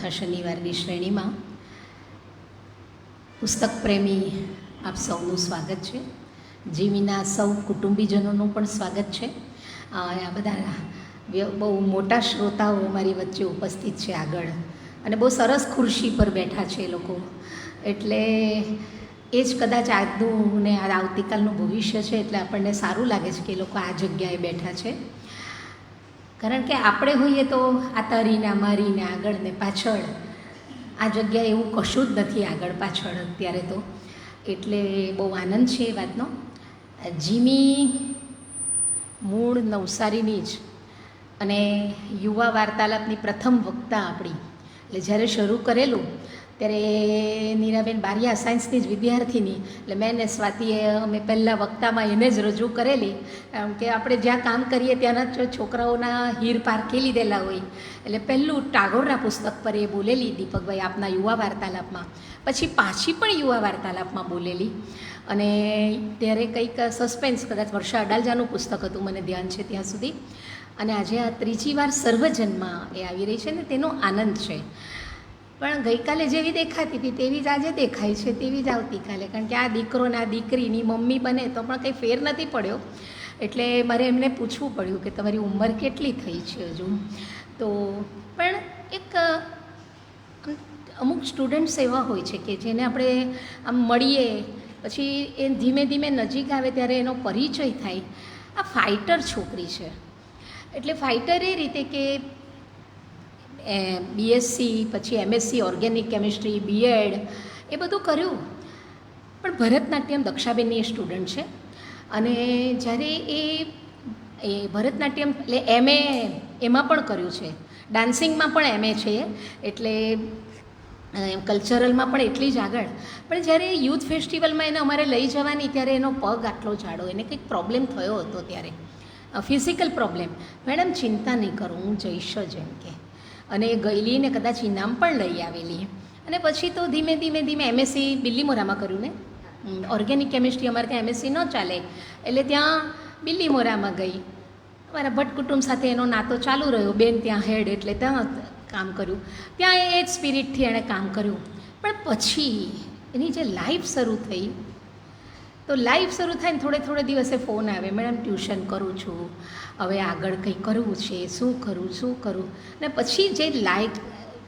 કથા શનિવારની શ્રેણીમાં પુસ્તક પ્રેમી આપ સૌનું સ્વાગત છે. જીવીના સૌ કુટુંબીજનોનું પણ સ્વાગત છે. આ બધા બહુ મોટા શ્રોતાઓ મારી વચ્ચે ઉપસ્થિત છે આગળ, અને બહુ સરસ ખુરશી પર બેઠા છે એ લોકો. એટલે એ જ કદાચ આજનું ને આવતીકાલનું ભવિષ્ય છે. એટલે આપણને સારું લાગે છે કે એ લોકો આ જગ્યાએ બેઠા છે. કારણ કે આપણે હોઈએ તો આ તરીને મારીને આગળ ને પાછળ, આ જગ્યાએ એવું કશું જ નથી આગળ પાછળ અત્યારે તો. એટલે બહુ આનંદ છે એ વાતનો. જીમી મૂળ નવસારીની જ, અને યુવા વાર્તાલાપની પ્રથમ વક્તા આપણી. એટલે જ્યારે શરૂ કરેલું ત્યારે નીરાબેન બારિયા સાયન્સની જ વિદ્યાર્થીની, એટલે મેં ને સ્વાતિએ અમે પહેલાં વક્તામાં એને જ રજૂ કરેલી. કારણ કે આપણે જ્યાં કામ કરીએ ત્યાંના છોકરાઓના હીર પારખી લીધેલા હોય. એટલે પહેલું ટાગોરના પુસ્તક પર એ બોલેલી દીપકભાઈ આપના યુવા વાર્તાલાપમાં. પછી પાછી પણ યુવા વાર્તાલાપમાં બોલેલી. અને ત્યારે કંઈક સસ્પેન્સ, કદાચ વર્ષા અડાલજાનું પુસ્તક હતું, મને ધ્યાન છે ત્યાં સુધી. અને આજે આ ત્રીજી વાર સર્વજન્મમાં એ આવી રહી છે ને તેનો આનંદ છે. પણ ગઈકાલે જેવી દેખાતી હતી તેવી જ આજે દેખાય છે, તેવી જ આવતીકાલે. કારણ કે આ દીકરો ને આ દીકરીની મમ્મી બને તો પણ કંઈ ફેર નથી પડ્યો. એટલે મારે એમને પૂછવું પડ્યું કે તમારી ઉંમર કેટલી થઈ છે હજુ. તો પણ એક અમુક સ્ટુડન્ટ્સ એવા હોય છે કે જેને આપણે આમ મળીએ પછી એ ધીમે ધીમે નજીક આવે ત્યારે એનો પરિચય થાય. આ ફાઇટર છોકરી છે. એટલે ફાઇટર એ રીતે કે બીએસસી, પછી એમએસસી ઓર્ગેનિક કેમિસ્ટ્રી, બીએડ એ બધું કર્યું. પણ ભરતનાટ્યમ દક્ષાબેનની એ સ્ટુડન્ટ છે. અને જ્યારે એ ભરતનાટ્યમ એટલે એમાં પણ કર્યું છે, ડાન્સિંગમાં પણ એમએ છે. એટલે કલ્ચરલમાં પણ એટલી જ આગળ. પણ જ્યારે યુથ ફેસ્ટિવલમાં એને અમારે લઈ જવાની ત્યારે એનો પગ આટલો જાડો, એને કંઈક પ્રોબ્લેમ થયો હતો ત્યારે, ફિઝિકલ પ્રોબ્લેમ. મેડમ ચિંતા નહીં કરો, હું જઈશ જ એમ કે. અને એ ગયેલી ને કદાચ ઇનામ પણ લઈ આવેલી. અને પછી તો ધીમે ધીમે એમએસસી બિલ્લીમોરામાં કર્યું ને. ઓર્ગેનિક કેમિસ્ટ્રી અમારે ત્યાં એમએસસી ન ચાલે, એટલે ત્યાં બિલ્લીમોરામાં ગઈ. અમારા ભટ્ટ કુટુંબ સાથે એનો નાતો ચાલુ રહ્યો. બેન ત્યાં હેડ, એટલે ત્યાં કામ કર્યું. ત્યાં એ જ સ્પિરિટથી એણે કામ કર્યું. પણ પછી એની જે લાઈફ શરૂ થઈ, તો લાઈફ શરૂ થાય ને થોડે દિવસે ફોન આવે, મેડમ ટ્યુશન કરું છું, હવે આગળ કંઈ કરવું છે, શું કરું. ને પછી જે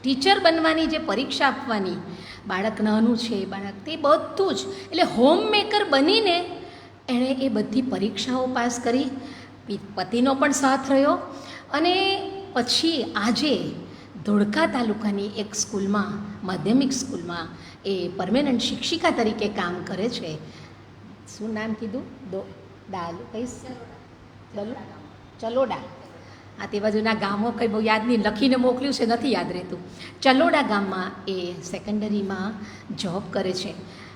ટીચર બનવાની જે પરીક્ષા આપવાની, બાળક નાનું છે બાળક, તે બધું જ, એટલે હોમ મેકર બનીને એણે એ બધી પરીક્ષાઓ પાસ કરી. પતિનો પણ સાથ રહ્યો. અને પછી આજે ધોળકા તાલુકાની એક સ્કૂલમાં, માધ્યમિક સ્કૂલમાં એ પરમેનન્ટ શિક્ષિકા તરીકે કામ કરે છે. શું નામ કીધું? ચલોડા. આ તે બાજુના ગામો કંઈ બહુ યાદ નહીં, લખીને મોકલ્યું છે, નથી યાદ રહેતું. ચલોડા ગામમાં એ સેકન્ડરીમાં જોબ કરે છે.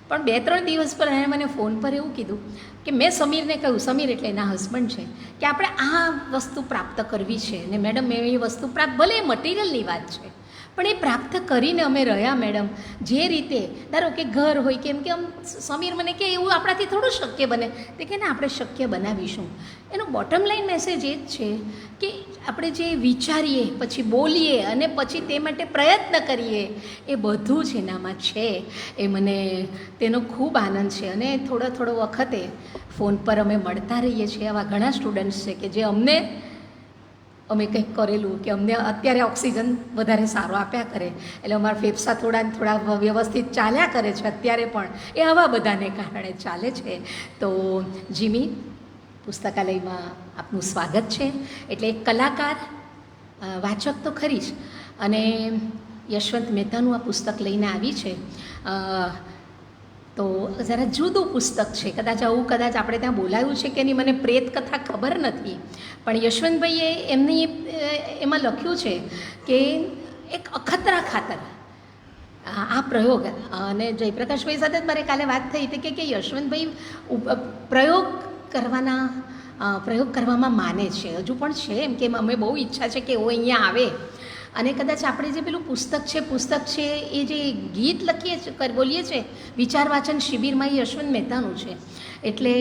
પણ 2-3 દિવસ પર એણે મને ફોન પર એવું કીધું કે મેં સમીરને કહ્યું, સમીર એટલે એના હસબન્ડ છે, કે આપણે આ વસ્તુ પ્રાપ્ત કરવી છે. ને મેડમ મેં એ વસ્તુ પ્રાપ્ત, ભલે એ મટિરિયલની વાત છે, પણ એ પ્રાપ્ત કરીને અમે રહ્યા મેડમ. જે રીતે ધારો કે ઘર હોય, કેમ કે સમીર મને કે એવું આપણાથી થોડું શક્ય બને. તે કે ને આપણે શક્ય બનાવીશું. એનો બોટમ લાઈન મેસેજ એ જ છે કે આપણે જે વિચારીએ, પછી બોલીએ અને પછી તે માટે પ્રયત્ન કરીએ, એ બધું જ એનામાં છે. એ મને તેનો ખૂબ આનંદ છે. અને થોડો વખતે ફોન પર અમે મળતા રહીએ છીએ. આવા ઘણા સ્ટુડન્ટ્સ છે કે જે અમે કંઈક કરેલું કે અમને અત્યારે ઓક્સિજન વધારે સારો આપ્યા કરે, એટલે અમારા ફેફસા થોડા વ્યવસ્થિત ચાલ્યા કરે છે અત્યારે પણ. એ આવા બધાને કારણે ચાલે છે. તો જીમી, પુસ્તકાલયમાં આપનું સ્વાગત છે. એટલે એક કલાકાર, વાચક તો ખરી જ, અને યશવંત મહેતાનું આ પુસ્તક લઈને આવી છે. તો જરા જુદું પુસ્તક છે. કદાચ આપણે ત્યાં બોલાયું છે કે નહીં, મને પ્રેત કથા ખબર નથી. પણ યશવંતભાઈએ એમાં લખ્યું છે કે એક અખતરા ખાતર આ પ્રયોગ. અને જયપ્રકાશભાઈ સાથે જ મારે કાલે વાત થઈ હતી કે યશવંતભાઈ પ્રયોગ કરવામાં માને છે, હજુ પણ છે. એમ કે અમે બહુ ઈચ્છા છે કે એવો અહીંયા આવે. અને કદાચ આપણે જે પેલું પુસ્તક છે એ જે ગીત બોલીએ છીએ વિચાર વાચન શિબિરમાં, એ યશવંત મહેતાનું છે. એટલે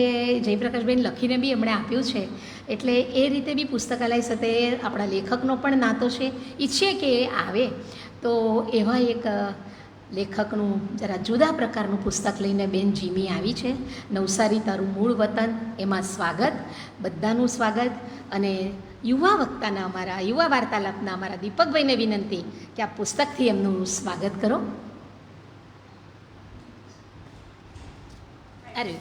જયપ્રકાશભાઈને લખીને બી એમણે આપ્યું છે. એટલે એ રીતે બી પુસ્તકાલય સાથે આપણા લેખકનો પણ નાતો છે. ઈચ્છીએ કે એ આવે. તો એવા એક લેખકનું જરા જુદા પ્રકારનું પુસ્તક લઈને બેન જીમી આવી છે. નવસારી તારું મૂળ વતન, એમાં સ્વાગત, બધાનું સ્વાગત. અને યુવા વક્તાના અમારા યુવા વાર્તાલાપના અમારા દીપકભાઈને વિનંતી કે આ પુસ્તકથી એમનું સ્વાગત કરો. અરે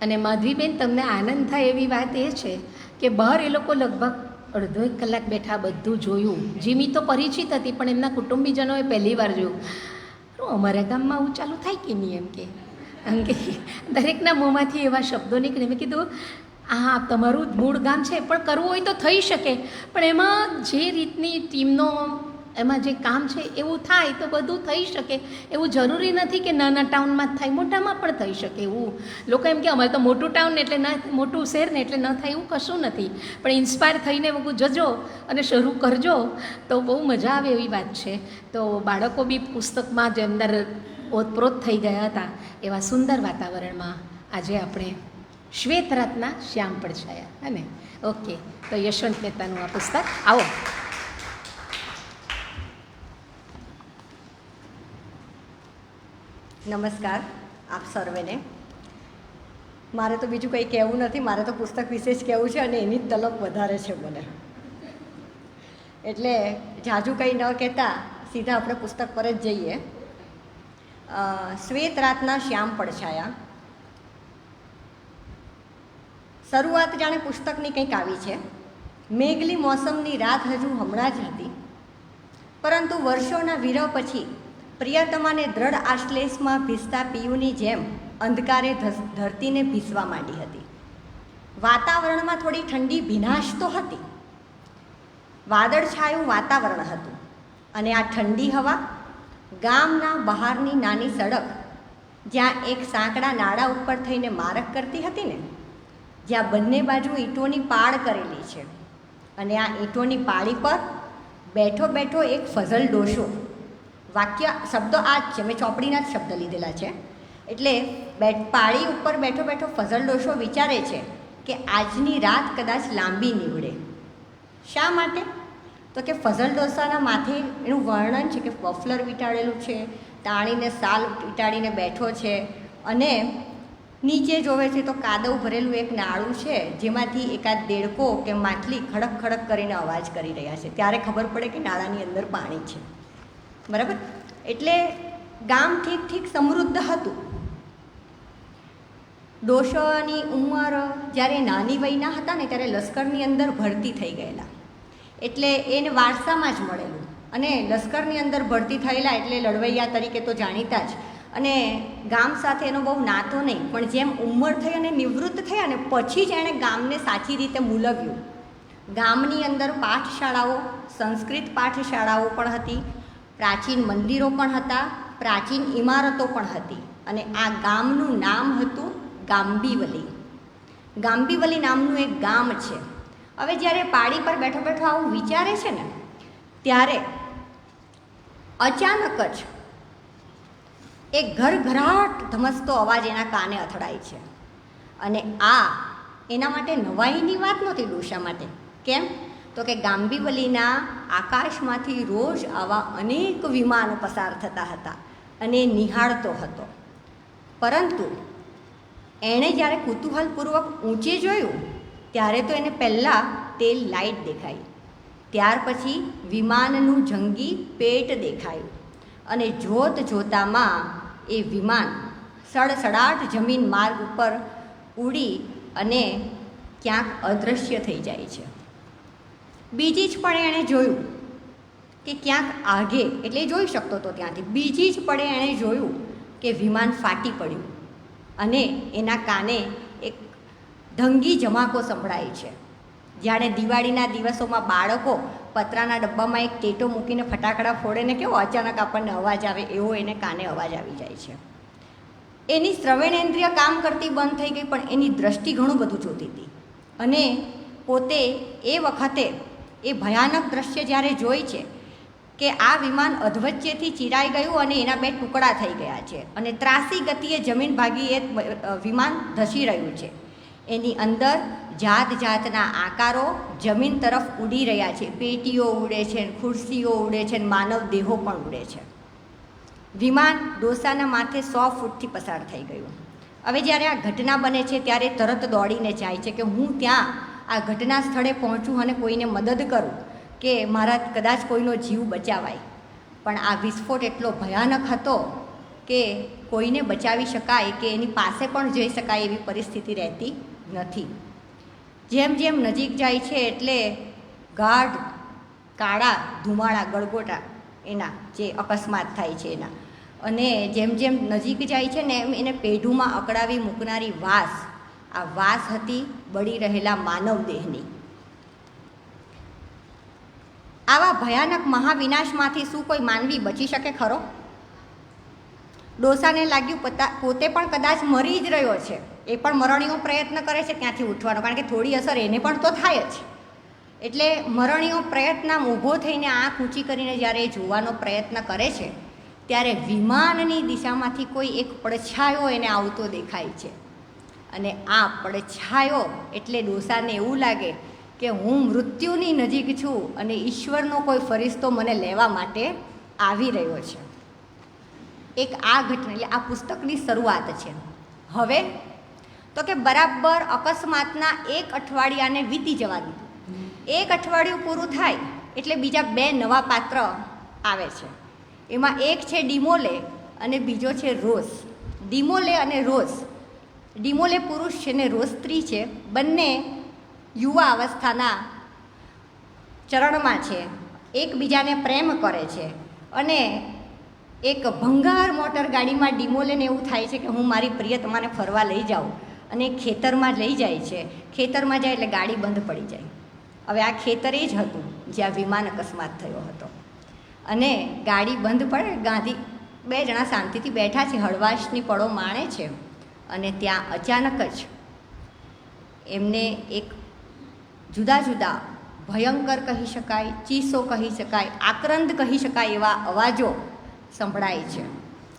અને માધવીબેન, તમને આનંદ થાય એવી વાત એ છે કે બહાર એ લોકો લગભગ અડધો એક કલાક બેઠા, બધું જોયું. જીમી તો પરિચિત હતી, પણ એમના કુટુંબીજનોએ પહેલી વાર જોયું. અમારા ગામમાં આવું ચાલુ થાય કે નહીં, એમ કે દરેકના મોંમાંથી એવા શબ્દો નીકળે. મેં કીધું આ તમારું મૂળ ગામ છે, પણ કરવું હોય તો થઈ શકે, પણ એમાં જે રીતની ટીમનો એમાં જે કામ છે એવું થાય તો બધું થઈ શકે. એવું જરૂરી નથી કે નાના ટાઉનમાં જ થાય, મોટામાં પણ થઈ શકે. એવું લોકો એમ કે અમારે તો મોટું ટાઉન એટલે ના, મોટું શહેર ને એટલે ન થાય, એવું કશું નથી. પણ ઇન્સ્પાયર થઈને બધું જજો અને શરૂ કરજો તો બહુ મજા આવે એવી વાત છે. તો બાળકો બી પુસ્તકમાં જ અંદર ઓતપ્રોત થઈ ગયા હતા. એવા સુંદર વાતાવરણમાં આજે આપણે શ્વેતરત્ના શ્યામ પડછાયા, હે ને? ઓકે, તો યશવંત મહેતાનું આ પુસ્તક. આવો. નમસ્કાર આપ સર્વેને. મારે તો બીજું કંઈ કહેવું નથી, મારે તો પુસ્તક વિશે જ કહેવું છે અને એની જ તલબ વધારે છે મને. એટલે જાજુ કંઈ ન કહેતા સીધા આપણે પુસ્તક પર જ જઈએ. શ્વેત રાતના શ્યામ પડછાયા. શરૂઆત જાણે પુસ્તકની કંઈક આવી છે. મેઘલી મોસમની રાત હજુ હમણાં જ હતી, પરંતુ વર્ષોના વિરહ પછી પ્રિયતમાને દ્રઢ આશ્લેષમાં ભીસતા પિયુની જેમ અંધકારે ધરતીને ભીસવા માંડી હતી. વાતાવરણમાં થોડી ઠંડી ભીનાશ તો હતી. વાદળછાયું વાતાવરણ હતું અને આ ઠંડી હવા ગામના બહારની નાની સડક, જ્યાં એક સાંકડા નાળા ઉપર થઈને મારક કરતી હતી ને, જ્યાં બંને બાજુ ઈંટોની પાળ કરેલી છે, અને આ ઈંટોની પાળી પર બેઠો બેઠો એક ફઝલ ડોશો, વાક્ય શબ્દો આ જ છે, મેં ચોપડીના જ શબ્દ લીધેલા છે. એટલે પાળી ઉપર બેઠો બેઠો ફઝલ ડોશો વિચારે છે કે આજની રાત કદાચ લાંબી નીવડે. શા માટે? તો કે ફઝલ ડોસાના માથે એનું વર્ણન છે કે મફલર વીંટાળેલું છે, તાણીને સાલ વીંટાળીને બેઠો છે, અને નીચે જોવે છે તો કાદવ ભરેલું એક નાળું છે, જેમાંથી એકાદ દેડકો કે માછલી ખડક ખડક કરીને અવાજ કરી રહ્યા છે. ત્યારે ખબર પડે કે નાળાની અંદર પાણી છે. બરાબર? એટલે ગામ ઠીક ઠીક સમૃદ્ધ હતું. ડોશોની ઉંમર જ્યારે નાની વયના હતા ને ત્યારે લશ્કરની અંદર ભરતી થઈ ગયેલા, એટલે એને વારસામાં જ મળેલું. અને લશ્કરની અંદર ભરતી થયેલા એટલે લડવૈયા તરીકે તો જાણીતા જ, અને ગામ સાથે એનો બહુ નાતો નહીં. પણ જેમ ઉંમર થઈ અને નિવૃત્ત થયા ને પછી જ એણે ગામને સાચી રીતે મૂલવ્યું. ગામની અંદર પાઠશાળાઓ, સંસ્કૃત પાઠશાળાઓ પણ હતી, પ્રાચીન મંદિરો પણ હતા, પ્રાચીન ઇમારતો પણ હતી. અને આ ગામનું નામ હતું ગાંબીવલી. ગાંબીવલી નામનું એક ગામ છે. હવે જ્યારે પાડી પર બેઠો બેઠો આવું વિચારે છે ને, ત્યારે અચાનક જ એક ઘરઘરાટ ધમસતો અવાજ એના કાને અથડાય છે. અને આ એના માટે નવાઈની વાત નહોતી ડોશા માટે. કેમ? તો કે ગાંબીવલીના આકાશમાંથી રોજ આવા અનેક વિમાનો પસાર થતા હતા અને નિહાળતો હતો. પરંતુ એણે જ્યારે કુતૂહલપૂર્વક ઊંચે જોયું ત્યારે તો એને પહેલાં તેલ લાઇટ દેખાઈ, ત્યાર પછી વિમાનનું જંગી પેટ દેખાયું, અને જોત જોતામાં એ વિમાન સડસડાટ જમીન માર્ગ ઉપર ઉડી અને ક્યાંક અદૃશ્ય થઈ જાય છે. બીજી જ પળે એણે જોયું કે ક્યાંક આગે, એટલે જોઈ શકતો હતો ત્યાંથી, બીજી જ પળે એણે જોયું કે વિમાન ફાટી પડ્યું અને એના કાને એક ધંગી જમાકો સંભળાય છે. જાણે દિવાળીના દિવસોમાં બાળકો પતરાના ડબ્બામાં એક ટેટો મૂકીને ફટાકડા ફોડે ને કેવો અચાનક આપણને અવાજ આવે, એવો એને કાને અવાજ આવી જાય છે. એની શ્રવણેન્દ્રિય કામ કરતી બંધ થઈ ગઈ, પણ એની દ્રષ્ટિ ઘણું બધું જોતી હતી. અને પોતે એ વખતે એ ભયાનક દ્રશ્ય જ્યારે જોઈ છે કે આ વિમાન અધવચ્ચેથી ચીરાઈ ગયું અને એના બે ટુકડા થઈ ગયા છે અને ત્રાસી ગતિએ જમીન ભાગી એ વિમાન ધસી રહ્યું છે. એની અંદર જાત જાતના આકારો જમીન તરફ ઉડી રહ્યા છે. પેટીઓ ઉડે છે, ખુરશીઓ ઉડે છે, માનવ દેહો પણ ઉડે છે. વિમાન ડોસાના માથે 100 ફૂટથી પસાર થઈ ગયું. હવે જ્યારે આ ઘટના બને છે ત્યારે તરત દોડીને જાય છે કે હું ત્યાં આ ઘટના સ્થળે પહોંચું અને કોઈને મદદ કરું કે મારા કદાચ કોઈનો જીવ બચાવાય. પણ આ વિસ્ફોટ એટલો ભયાનક હતો કે કોઈને બચાવી શકાય કે એની પાસે પણ જઈ શકાય એવી પરિસ્થિતિ રહેતી નથી. જેમ જેમ નજીક જાય છે એટલે ગાઢ કાળા ધુમાડા ગળગોટા એના જે અકસ્માત થાય છે એના, અને જેમ જેમ નજીક જાય છે ને એમ એને પેઢુમાં અકળાવી મૂકનારી વાસ, આ વાસ હતી બળી રહેલા માનવ દેહની. આવા ભયાનક મહાવિનાશમાંથી શું કોઈ માનવી બચી શકે ખરો? ડોસાને લાગ્યું પોતે પણ કદાચ મરી જ રહ્યો છે. એ પણ મરણીયો પ્રયત્ન કરે છે ત્યાંથી ઉઠવાનો, કારણ કે થોડી અસર એને પણ તો થાય જ. એટલે મરણીયો પ્રયત્ન ઊભો થઈને આંખ ઊંચી કરીને જ્યારે એ જોવાનો પ્રયત્ન કરે છે ત્યારે વિમાનની દિશામાંથી કોઈ એક પડછાયો એને આવતો દેખાય છે. અને આ પડછાયો એટલે ડોસાને એવું લાગે કે હું મૃત્યુની નજીક છું અને ઈશ્વરનો કોઈ ફરિશ્તો મને લેવા માટે આવી રહ્યો છે. એક આ ઘટના એટલે આ પુસ્તકની શરૂઆત છે. હવે તો કે બરાબર અકસ્માતના 1 અઠવાડિયાને વીતી જવા દીધું. 1 અઠવાડિયું પૂરું થાય એટલે બીજા 2 નવા પાત્ર આવે છે. એમાં એક છે ડિમોલે અને બીજો છે રોઝ. ડિમોલે અને રોઝ, ડિમોલે પુરુષ છે ને રોઝ સ્ત્રી છે. બંને યુવા અવસ્થાના ચરણમાં છે, એકબીજાને પ્રેમ કરે છે. અને એક ભંગાર મોટર ગાડીમાં ડિમોલેને એવું થાય છે કે હું મારી પ્રિયતમાને ફરવા લઈ જાઉં, અને ખેતરમાં લઈ જાય છે. ખેતરમાં જાય એટલે ગાડી બંધ પડી જાય. હવે આ ખેતર એ જ હતું જ્યાં વિમાન અકસ્માત થયો હતો. અને ગાડી બંધ પડે, ગાંધી 2 જણા શાંતિથી બેઠા છે, હળવાશની પળો માણે છે. અને ત્યાં અચાનક જ એમને એક જુદા જુદા ભયંકર કહી શકાય, ચીસો કહી શકાય, આક્રંદ કહી શકાય એવા અવાજો સંભળાય છે.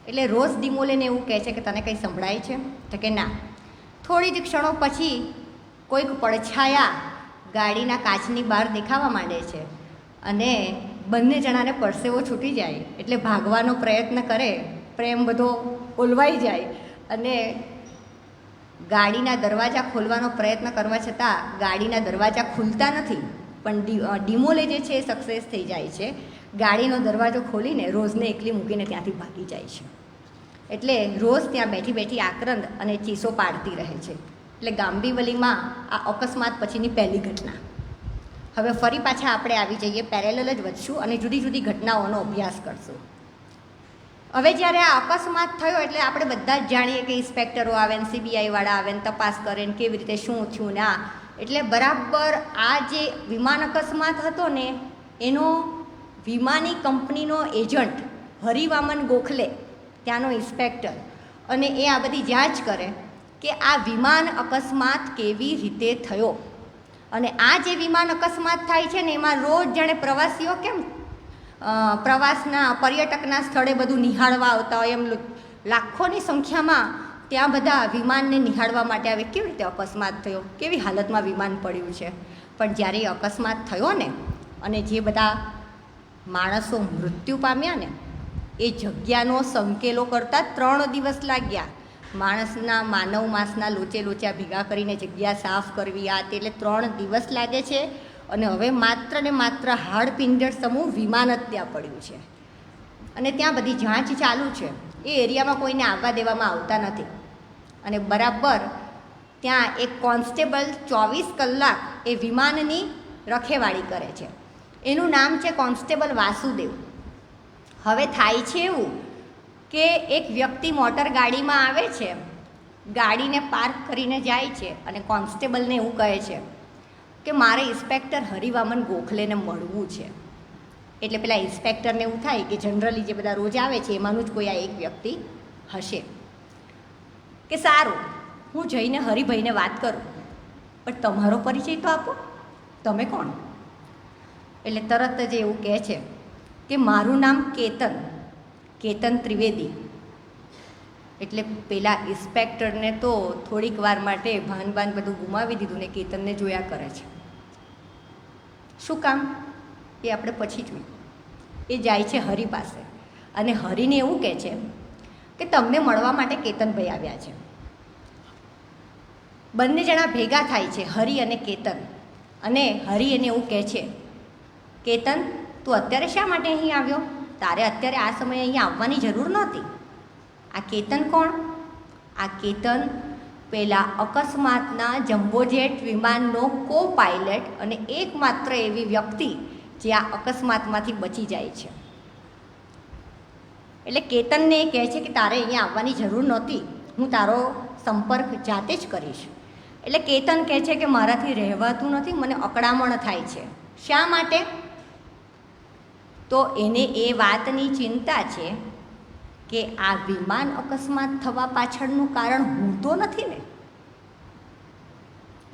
એટલે રોઝ ડિમોલેને એવું કહે છે કે તને કંઈ સંભળાય છે? તો કે ના. થોડી જ ક્ષણો પછી કોઈક પડછાયા ગાડીના કાચની બહાર દેખાવા માંડે છે અને બંને જણાને પરસેવો છૂટી જાય એટલે ભાગવાનો પ્રયત્ન કરે. પ્રેમ બધો ઓલવાઈ જાય અને ગાડીના દરવાજા ખોલવાનો પ્રયત્ન કરવા છતાં ગાડીના દરવાજા ખુલતા નથી. પણ ડિમોલે જે છે એ સક્સેસ થઈ જાય છે. ગાડીનો દરવાજો ખોલીને રોઝને એકલી મૂકીને ત્યાંથી ભાગી જાય છે. એટલે રોઝ ત્યાં બેઠી બેઠી આક્રંદ અને ચીસો પાડતી રહે છે. એટલે ગામ્બીવલીમાં આ અકસ્માત પછીની પહેલી ઘટના. હવે ફરી પાછા આપણે આવી જઈએ, પેરેલલ જ વધશું અને જુદી જુદી ઘટનાઓનો અભ્યાસ કરશું. હવે જ્યારે આ અકસ્માત થયો એટલે આપણે બધા જ જાણીએ કે ઇન્સ્પેક્ટરો આવે ને CBI-વાળા આવે ને તપાસ કરે ને કેવી રીતે શું થયું ને આ. એટલે બરાબર આ જે વિમાન અકસ્માત હતો ને એનો વિમાની કંપનીનો એજન્ટ હરિવામન ગોખલે, ત્યાંનો ઇન્સ્પેક્ટર, અને એ આ બધી જાંચ કરે કે આ વિમાન અકસ્માત કેવી રીતે થયો. અને આ જે વિમાન અકસ્માત થાય છે ને એમાં રોજ જાણે પ્રવાસીઓ કેમ પ્રવાસના પર્યટકના સ્થળે બધું નિહાળવા આવતા હોય એમ લાખોની સંખ્યામાં ત્યાં બધા વિમાનને નિહાળવા માટે આવે. કેવી રીતે અકસ્માત થયો, કેવી હાલતમાં વિમાન પડ્યું છે. પણ જ્યારે એ અકસ્માત થયો ને અને જે બધા માણસો મૃત્યુ પામ્યા ને એ જગ્યાનો સંકેલો કરતાં 3 દિવસ લાગ્યા. માણસના માનવ માંસના લોચા ભેગા કરીને જગ્યા સાફ કરવી, આ તે, એટલે 3 દિવસ લાગે છે. અને હવે માત્ર ને માત્ર હાડપિંજર સમૂહ વિમાન જ ત્યાં પડ્યું છે અને ત્યાં બધી જાંચ ચાલુ છે. એ એરિયામાં કોઈને આવવા દેવામાં આવતા નથી. અને બરાબર ત્યાં એક કોન્સ્ટેબલ 24 કલાક એ વિમાનની રખેવાળી કરે છે. એનું નામ છે કોન્સ્ટેબલ વાસુદેવ. હવે થાય છે એવું કે એક વ્યક્તિ મોટર ગાડીમાં આવે છે, ગાડીને પાર્ક કરીને જાય છે અને કોન્સ્ટેબલને એવું કહે છે કે મારે ઇન્સ્પેક્ટર હરિવામન ગોખલેને મળવું છે. એટલે પેલા ઇન્સ્પેક્ટરને એવું થાય કે જનરલી જે બધા રોજ આવે છે એમાંનું જ કોઈ આ એક વ્યક્તિ હશે. કે સારું, હું જઈને હરિભાઈને વાત કરું, પણ તમારો પરિચય તો આપો, તમે કોણ? એટલે તરત જ એવું કહે છે કે મારું નામ કેતન ત્રિવેદી. એટલે પેલા ઇન્સ્પેક્ટરને તો થોડીક વાર માટે ભાન બધું ગુમાવી દીધું ને કેતનને જોયા કરે છે. શું કામ એ આપણે પછી જોઈએ. એ જાય છે હરિ પાસે અને હરિને એવું કહે છે કે તમને મળવા માટે કેતનભાઈ આવ્યા છે. બંને જણા ભેગા થાય છે, હરિ અને કેતન. અને હરિ એને એવું કહે છે, કેતન તું અત્યારે શા માટે અહીં આવ્યો? તારે અત્યારે આ સમયે અહીંયા આવવાની જરૂર નહોતી. આ કેતન કોણ? આ કેતન પેલા અકસ્માતના જમ્બોજેટ વિમાનનો કો પાયલટ અને એકમાત્ર એવી વ્યક્તિ જે આ અકસ્માતમાંથી બચી જાય છે. એટલે કેતનને એ કહે છે કે તારે અહીંયા આવવાની જરૂર નહોતી, હું તારો સંપર્ક જાતે જ કરીશ. એટલે કેતન કહે છે કે મારાથી રહેવાતું નથી, મને અકળામણ થાય છે. શા માટે? તો એને એ વાતની ચિંતા છે કે આ વિમાન અકસ્માત થવા પાછળનું કારણ હું તો નથી ને.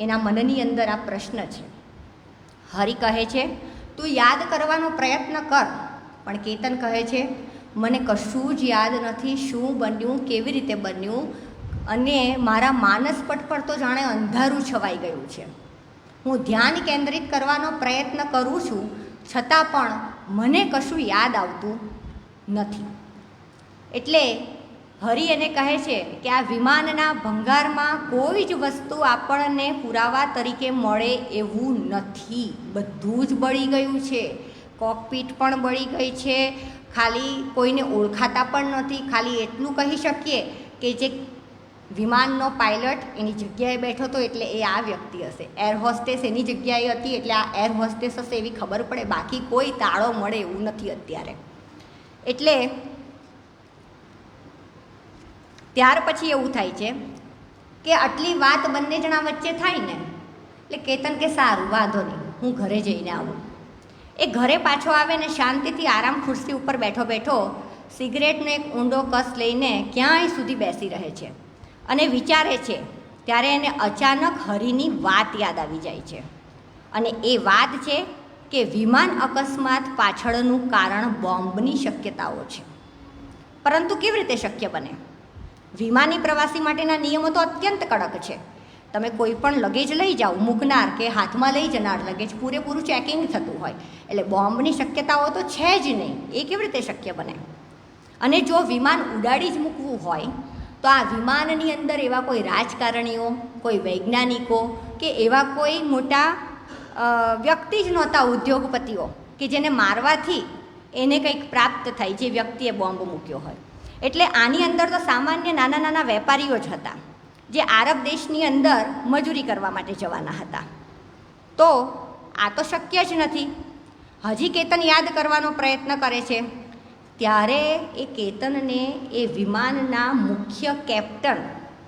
એના મનની અંદર આ પ્રશ્ન છે. હરિ કહે છે તું યાદ કરવાનો પ્રયત્ન કર, પણ કેતન કહે છે મને કશું જ યાદ નથી, શું બન્યું, કેવી રીતે બન્યું, અને મારા માનસપટ પર તો જાણે અંધારું છવાઈ ગયું છે. હું ધ્યાન કેન્દ્રિત કરવાનો પ્રયત્ન કરું છું, છતાં પણ મને કશું યાદ આવતું નથી. એટલે હરિ એને કહે છે કે આ વિમાનના ભંગારમાં કોઈ જ વસ્તુ આપણને પુરાવા તરીકે મળે એવું નથી. બધું જ બળી ગયું છે. કોકપીટ પણ બળી ગઈ છે. ખાલી કોઈને ઓળખાતા પણ નથી. ખાલી એટલું કહી શકીએ કે જે વિમાનનો પાયલટ એની જગ્યાએ બેઠો હતો એટલે એ આ વ્યક્તિ હશે. એર હોસ્ટેસ એની જગ્યાએ હતી એટલે આ એર હોસ્ટેસ હશે એવી ખબર પડે. બાકી કોઈ તાળો મળે એવું નથી અત્યારે. એટલે ત્યાર પછી એવું થાય છે કે આટલી વાત બંને જણા વચ્ચે થાય ને એટલે કેતન કે સારું, વાંધો નહીં, હું ઘરે જઈને આવું. એ ઘરે પાછો આવે ને શાંતિથી આરામ ખુરશી ઉપર બેઠો સિગરેટનો એક ઊંડો કસ લઈને ક્યાંય સુધી બેસી રહે છે અને વિચારે છે. ત્યારે એને અચાનક હરિની વાત યાદ આવી જાય છે. અને એ વાત છે કે વિમાન અકસ્માત પાછળનું કારણ બોમ્બની શક્યતાઓ છે. પરંતુ કેવી રીતે શક્ય બને? વિમાની પ્રવાસી માટેના નિયમો તો અત્યંત કડક છે. તમે કોઈ પણ લગેજ લઈ જાઓ, મૂકનાર કે હાથમાં લઈ જનાર લગેજ પૂરેપૂરું ચેકિંગ થતું હોય. એટલે બોમ્બની શક્યતાઓ તો છે જ નહીં. એ કેવી રીતે શક્ય બને? અને જો વિમાન ઉડાડી જ મૂકવું હોય તો આ વિમાનની અંદર એવા કોઈ રાજકારણીઓ, કોઈ વૈજ્ઞાનિકો કે એવા કોઈ મોટા વ્યક્તિ જ નહોતા, ઉદ્યોગપતિઓ, કે જેને મારવાથી એને કંઈક પ્રાપ્ત થાય, જે વ્યક્તિએ બોમ્બ મૂક્યો હોય. એટલે આની અંદર તો સામાન્ય નાના વેપારીઓ જ હતા, જે આરબ દેશની અંદર મજૂરી કરવા માટે જવાના હતા. તો આ તો શક્ય જ નથી. હજી કેતન યાદ કરવાનો પ્રયત્ન કરે છે ત્યારે એ કેતનને એ વિમાનના મુખ્ય કેપ્ટન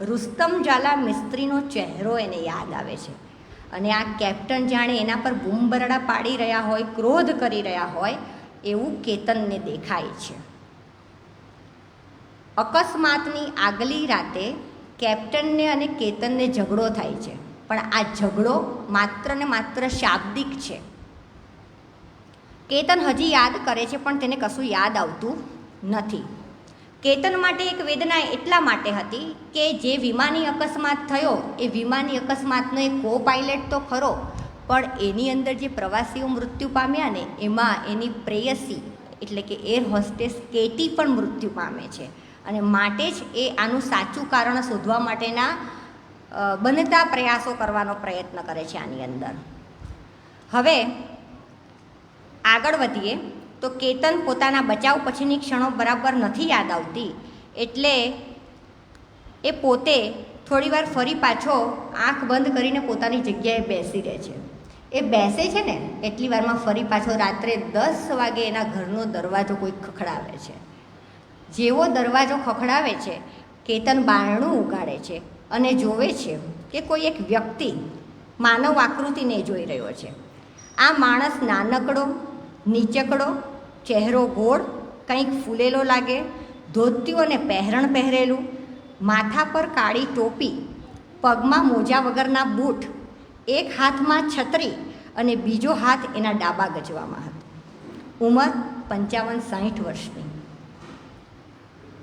રુસ્તમ ઝાલા મિસ્ત્રીનો ચહેરો એને યાદ આવે છે. અને આ કેપ્ટન જાણે એના પર બૂમબરડા પાડી રહ્યા હોય, ક્રોધ કરી રહ્યા હોય એવું કેતનને દેખાય છે. અકસ્માતની આગલી રાતે કેપ્ટનને અને કેતનને ઝઘડો થાય છે, પણ આ ઝઘડો માત્ર ને માત્ર શાબ્દિક છે. કેતન હજી યાદ કરે છે પણ તેને કશું યાદ આવતું નથી. કેતન માટે એક વેદના એટલા માટે હતી કે જે વિમાની અકસ્માત થયો એ વિમાની અકસ્માતનો એક કો પાયલટ તો ખરો, પણ એની અંદર જે પ્રવાસીઓ મૃત્યુ પામ્યા ને એમાં એની પ્રેયસી એટલે કે એર હોસ્ટેસ કેટી પણ મૃત્યુ પામે છે. અને માટે જ એ આનું સાચું કારણ શોધવા માટેના બનતા પ્રયાસો કરવાનો પ્રયત્ન કરે છે આની અંદર. હવે આગળ વધીએ તો કેતન પોતાના બચાવ પછીની ક્ષણો બરાબર નથી યાદ આવતી, એટલે એ પોતે થોડીવાર ફરી પાછો આંખ બંધ કરીને પોતાની જગ્યાએ બેસી રહે છે. એ બેસે છે ને એટલી વારમાં ફરી પાછો રાત્રે 10 વાગે એના ઘરનો દરવાજો કોઈ ખખડાવે છે. જેવો દરવાજો ખખડાવે છે, કેતન બારણું ઉગાડે છે અને જોવે છે કે કોઈ એક વ્યક્તિ માનવ આકૃતિને જોઈ રહ્યો છે. આ માણસ નાનકડો, નીચકડો, ચહેરો ગોળ, કંઈક ફૂલેલો લાગે, ધોતિયું અને પહેરણ પહેરેલું, માથા પર કાળી ટોપી, પગમાં મોજા વગરના બૂટ, એક હાથમાં છત્રી અને બીજો હાથ એના ડાબા ગજવામાં હતો. ઉંમર 55-60 વર્ષની.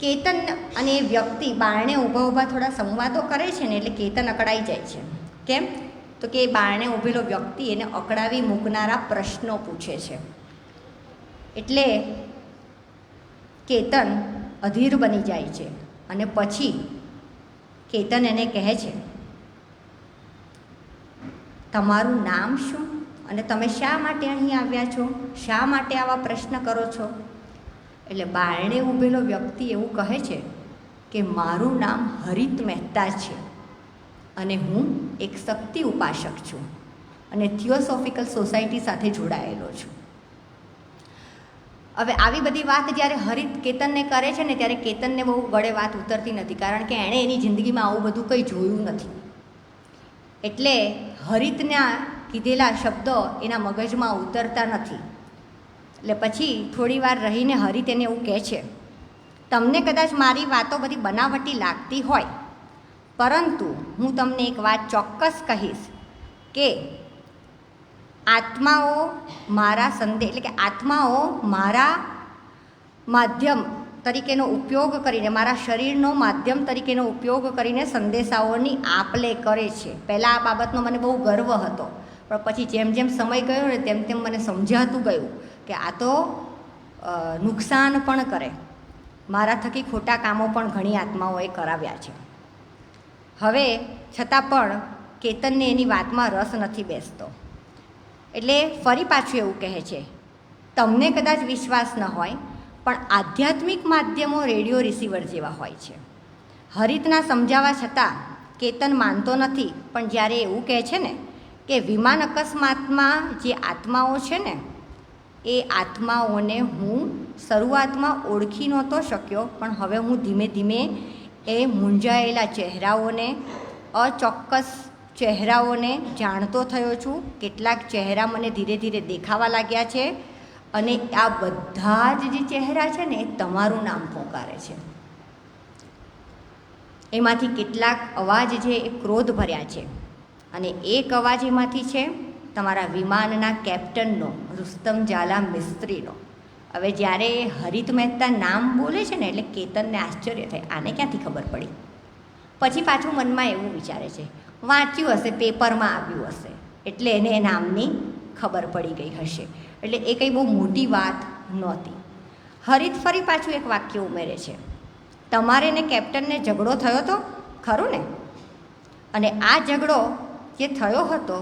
કેતન અને એ વ્યક્તિ બારણે ઊભા થોડા સંવાદો કરે છે ને, એટલે કેતન અકળાઈ જાય છે. કેમ? તો કે એ બારણે ઊભેલો વ્યક્તિ એને અકળાવી મૂકનારા પ્રશ્નો પૂછે છે. એટલે કેતન અધીર બની જાય છે. અને પછી કેતન એને કહે છે, તમારું નામ શું અને તમે શા માટે અહીં આવ્યા છો? શા માટે આવા પ્રશ્ન કરો છો? એટલે બારણે ઊભેલો વ્યક્તિ એવું કહે છે કે મારું નામ હરિત મહેતા છે અને હું એક શક્તિ ઉપાસક છું અને થિયોસોફિકલ સોસાયટી સાથે જોડાયેલો છું. હવે આવી બધી વાત જ્યારે હરિત કેતનને કરે છે ને, ત્યારે કેતનને બહુ ગળે વાત ઉતરતી નથી, કારણ કે એણે એની જિંદગીમાં આવું બધું કંઈ જોયું નથી. એટલે હરિતના કીધેલા શબ્દો એના મગજમાં ઉતરતા નથી. એટલે પછી થોડી વાર રહીને હરિત એને એવું કહે છે, તમને કદાચ મારી વાતો બધી બનાવટી લાગતી હોય, પરંતુ હું તમને એક વાત ચોક્કસ કહીશ કે આત્માઓ મારા સંદેશ, એટલે કે આત્માઓ મારા માધ્યમ તરીકેનો ઉપયોગ કરીને, મારા શરીરનો માધ્યમ તરીકેનો ઉપયોગ કરીને સંદેશાઓની આપ-લે કરે છે. પહેલાં આ બાબતનો મને બહુ ગર્વ હતો, પણ પછી જેમ જેમ સમય ગયો ને તેમ તેમ મને સમજાતું ગયું કે આ તો નુકસાન પણ કરે. મારા થકી ખોટા કામો પણ ઘણી આત્માઓએ કરાવ્યા છે. હવે છતાં પણ કેતનને એની વાતમાં રસ નથી બેસતો. એટલે ફરી પાછું એવું કહે છે, તમને કદાચ વિશ્વાસ ન હોય, પણ આધ્યાત્મિક માધ્યમો રેડિયો રિસીવર જેવા હોય છે. હરિતના સમજાવવા છતાં કેતન માનતો નથી, પણ જ્યારે એવું કહે છે ને કે વિમાન અકસ્માતમાં જે આત્માઓ છે ને, એ આત્માઓને હું શરૂઆતમાં ઓળખી નહોતો શક્યો, પણ હવે હું ધીમે ધીમે એ મૂંઝાયેલા ચહેરાઓને, અચોક્કસ ચહેરાઓને જાણતો થયો છું. કેટલાક ચહેરા મને ધીરે ધીરે દેખાવા લાગ્યા છે અને આ બધા જ જે ચહેરા છે ને એ તમારું નામ પોકારે છે. એમાંથી કેટલાક અવાજ છે એ ક્રોધ ભર્યા છે અને એક અવાજ એમાંથી છે તમારા વિમાનના કેપ્ટનનો, રુસ્તમ ઝાલા મિસ્ત્રીનો. હવે જ્યારે હરિત મહેતા નામ બોલે છે ને, એટલે કેતનને આશ્ચર્ય થાય, આને ક્યાંથી ખબર પડી? પછી પાછું મનમાં એવું વિચારે છે, વાંચ્યું હશે, પેપરમાં આવ્યું હશે, એટલે એને એ નામની ખબર પડી ગઈ હશે. એટલે એ કંઈ બહુ મોટી વાત નહોતી. હરિત ફરી પાછું એક વાક્ય ઉમેરે છે, તમારે ને કેપ્ટનને ઝઘડો થયો હતો ખરું ને? અને આ ઝઘડો જે થયો હતો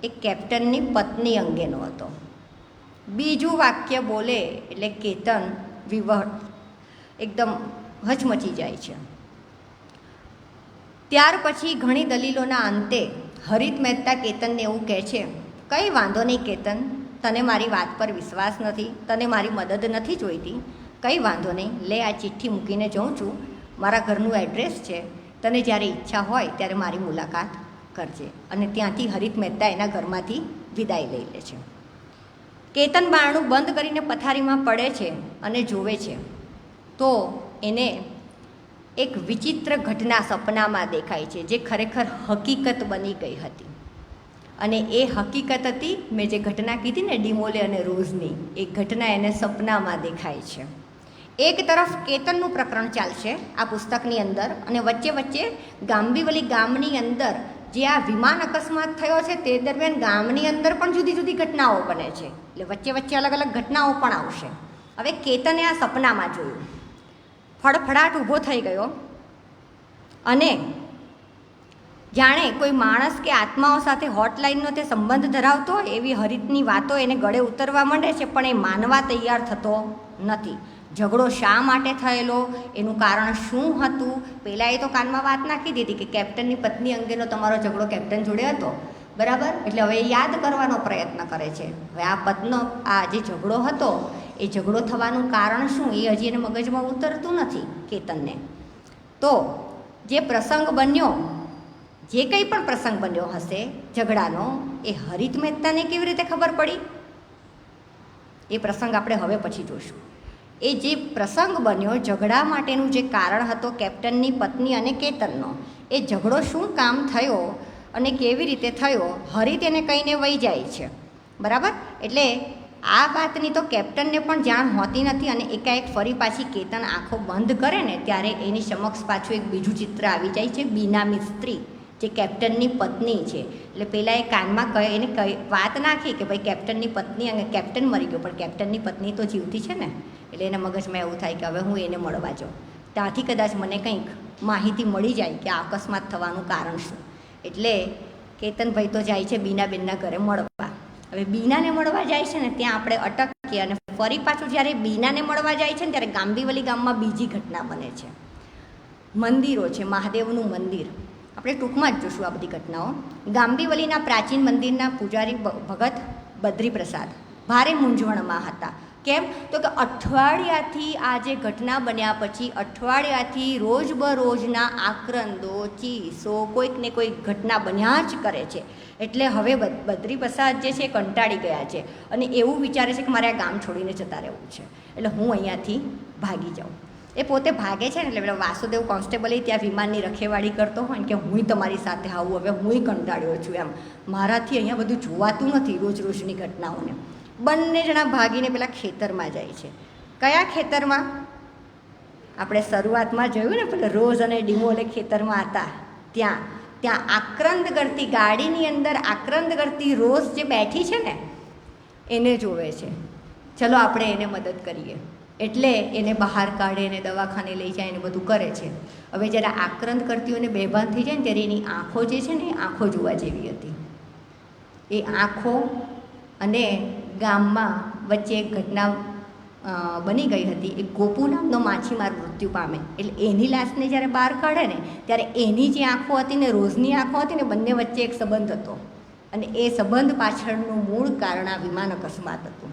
એ કેપ્ટનની પત્ની અંગેનો હતો. બીજું વાક્ય બોલે એટલે કેતન એકદમ હચમચી જાય છે. ત્યાર પછી ઘણી દલીલોના અંતે હરિત મહેતા કેતનને એવું કહે છે, કંઈ વાંધો નહીં કેતન, તને મારી વાત પર વિશ્વાસ નથી, તને મારી મદદ નથી જોઈતી, કંઈ વાંધો નહીં, લે આ ચિઠ્ઠી મૂકીને જાઉં છું, મારા ઘરનું એડ્રેસ છે, તને જ્યારે ઈચ્છા હોય ત્યારે મારી મુલાકાત કરજે. અને ત્યાંથી હરિત મહેતા એના ઘરમાંથી વિદાય લઈ લે છે. કેતન બારણું બંધ કરીને પથારીમાં પડે છે અને જોવે છે તો એને એક વિચિત્ર ઘટના સપનામાં દેખાય છે, જે ખરેખર હકીકત બની ગઈ હતી. અને એ હકીકત હતી, મેં જે ઘટના કીધી ને ડિમોલે અને રોઝની, એ ઘટના એને સપનામાં દેખાય છે. એક તરફ કેતનનું પ્રકરણ ચાલશે આ પુસ્તકની અંદર, અને વચ્ચે વચ્ચે ગાંબીવલી ગામની અંદર જે આ વિમાન અકસ્માત થયો છે તે દરમિયાન ગામની અંદર પણ જુદી જુદી ઘટનાઓ બને છે. એટલે વચ્ચે વચ્ચે અલગ અલગ ઘટનાઓ પણ આવશે. હવે કેતને આ સપનામાં જોયું, ફડફડાટ ઊભો થઈ ગયો અને જાણે કોઈ માણસ કે આત્માઓ સાથે હોટલાઇનનો તે સંબંધ ધરાવતો હોય એવી હરિતની વાતો એને ગળે ઉતરવા માંડે છે, પણ એ માનવા તૈયાર થતો નથી. ઝઘડો શા માટે થયેલો, એનું કારણ શું હતું? પહેલાં એ તો કાનમાં વાત નાખી દીધી કે કેપ્ટનની પત્ની અંગેનો તમારો ઝઘડો કેપ્ટન જોડે હતો, બરાબર? એટલે હવે એ યાદ કરવાનો પ્રયત્ન કરે છે. હવે આ જે ઝઘડો હતો એ ઝઘડો થવાનું કારણ શું એ હજી એને મગજમાં ઉતરતું નથી કેતનને. તો જે પ્રસંગ બન્યો, જે કંઈ પણ પ્રસંગ બન્યો હશે ઝઘડાનો, એ હરિત મહેતાને કેવી રીતે ખબર પડી એ પ્રસંગ આપણે હવે પછી જોઈશું. એ જે પ્રસંગ બન્યો, ઝઘડા માટેનું જે કારણ હતો કેપ્ટનની પત્ની અને કેતનનો, એ ઝઘડો શું કામ થયો અને કેવી રીતે થયો, હરિત એને કહીને વહી જાય છે, બરાબર? એટલે આ વાતની તો કેપ્ટનને પણ જાણ હોતી નથી અને એકાએક ફરી પાછી કેતન આંખો બંધ કરે ને ત્યારે એની સમક્ષ પાછું એક બીજું ચિત્ર આવી જાય છે. બીના મિસ્ત્રી જે કેપ્ટનની પત્ની છે. એટલે પહેલાં એ કાનમાં એને વાત નાખી કે ભાઈ કેપ્ટનની પત્ની અને કેપ્ટન મરી ગયો, પણ કેપ્ટનની પત્ની તો જીવતી છે ને. એટલે એના મગજમાં એવું થાય કે હવે હું એને મળવા જાઉં, ત્યાંથી કદાચ મને કંઈક માહિતી મળી જાય કે આ અકસ્માત થવાનું કારણ શું. એટલે કેતનભાઈ તો જાય છે બીનાબેનના ઘરે મળવા. હવે બીનાને મળવા જાય છે ને ત્યાં આપણે અટકીએ અને ફરી પાછું જ્યારે બીનાને મળવા જાય છે ને ત્યારે ગાંબીવલી ગામમાં બીજી ઘટના બને છે. મંદિરો છે, મહાદેવનું મંદિર. આપણે ટૂંકમાં જ જોશું આ બધી ઘટનાઓ. ગાંબીવલીના પ્રાચીન મંદિરના પૂજારી ભગત બદ્રીપ્રસાદ ભારે મૂંઝવણમાં હતા. કેમ તો કે અઠવાડિયાથી આ જે ઘટના બન્યા પછી અઠવાડિયાથી રોજબરોજના આક્રંદો, ચીસો, કોઈક ને કોઈક ઘટના બન્યા જ કરે છે. એટલે હવે બદ્રીપ્રસાદ જે છે એ કંટાળી ગયા છે અને એવું વિચારે છે કે મારે આ ગામ છોડીને જતા રહેવું છે, એટલે હું અહીંયાથી ભાગી જાઉં. એ પોતે ભાગે છે ને એટલે પેલા વાસુદેવ કોન્સ્ટેબલ ત્યાં વિમાનની રખેવાળી કરતો હોય ને કે હું તમારી સાથે આવું, હવે હું કંટાળ્યો છું, એમ મારાથી અહીંયા બધું જોવાતું નથી રોજ રોજની ઘટનાઓને. બંને જણા ભાગીને પેલા ખેતરમાં જાય છે. કયા ખેતરમાં? આપણે શરૂઆતમાં જોયું ને પેલા રોઝ અને ડિમોલે ખેતરમાં હતા ત્યાં આક્રંદ કરતી ગાડીની અંદર આક્રંદ કરતી રોઝ જે બેઠી છે ને એને જોવે છે. ચલો આપણે એને મદદ કરીએ. એટલે એને બહાર કાઢે, એને દવાખાને લઈ જાય, એને બધું કરે છે. હવે જ્યારે આક્રંદ કરતીઓને બેભાન થઈ જાય ને ત્યારે એની આંખો જે છે ને એ આંખો જોવા જેવી હતી. એ આંખો અને ગામમાં વચ્ચે એક ઘટના બની ગઈ હતી. એક ગોપુ નામનો માછીમાર મૃત્યુ પામે. એટલે એની લાશને જ્યારે બહાર કાઢે ને ત્યારે એની જે આંખો હતી ને રોઝની આંખો હતી ને બંને વચ્ચે એક સંબંધ હતો અને એ સંબંધ પાછળનું મૂળ કારણ આ વિમાન અકસ્માત હતું.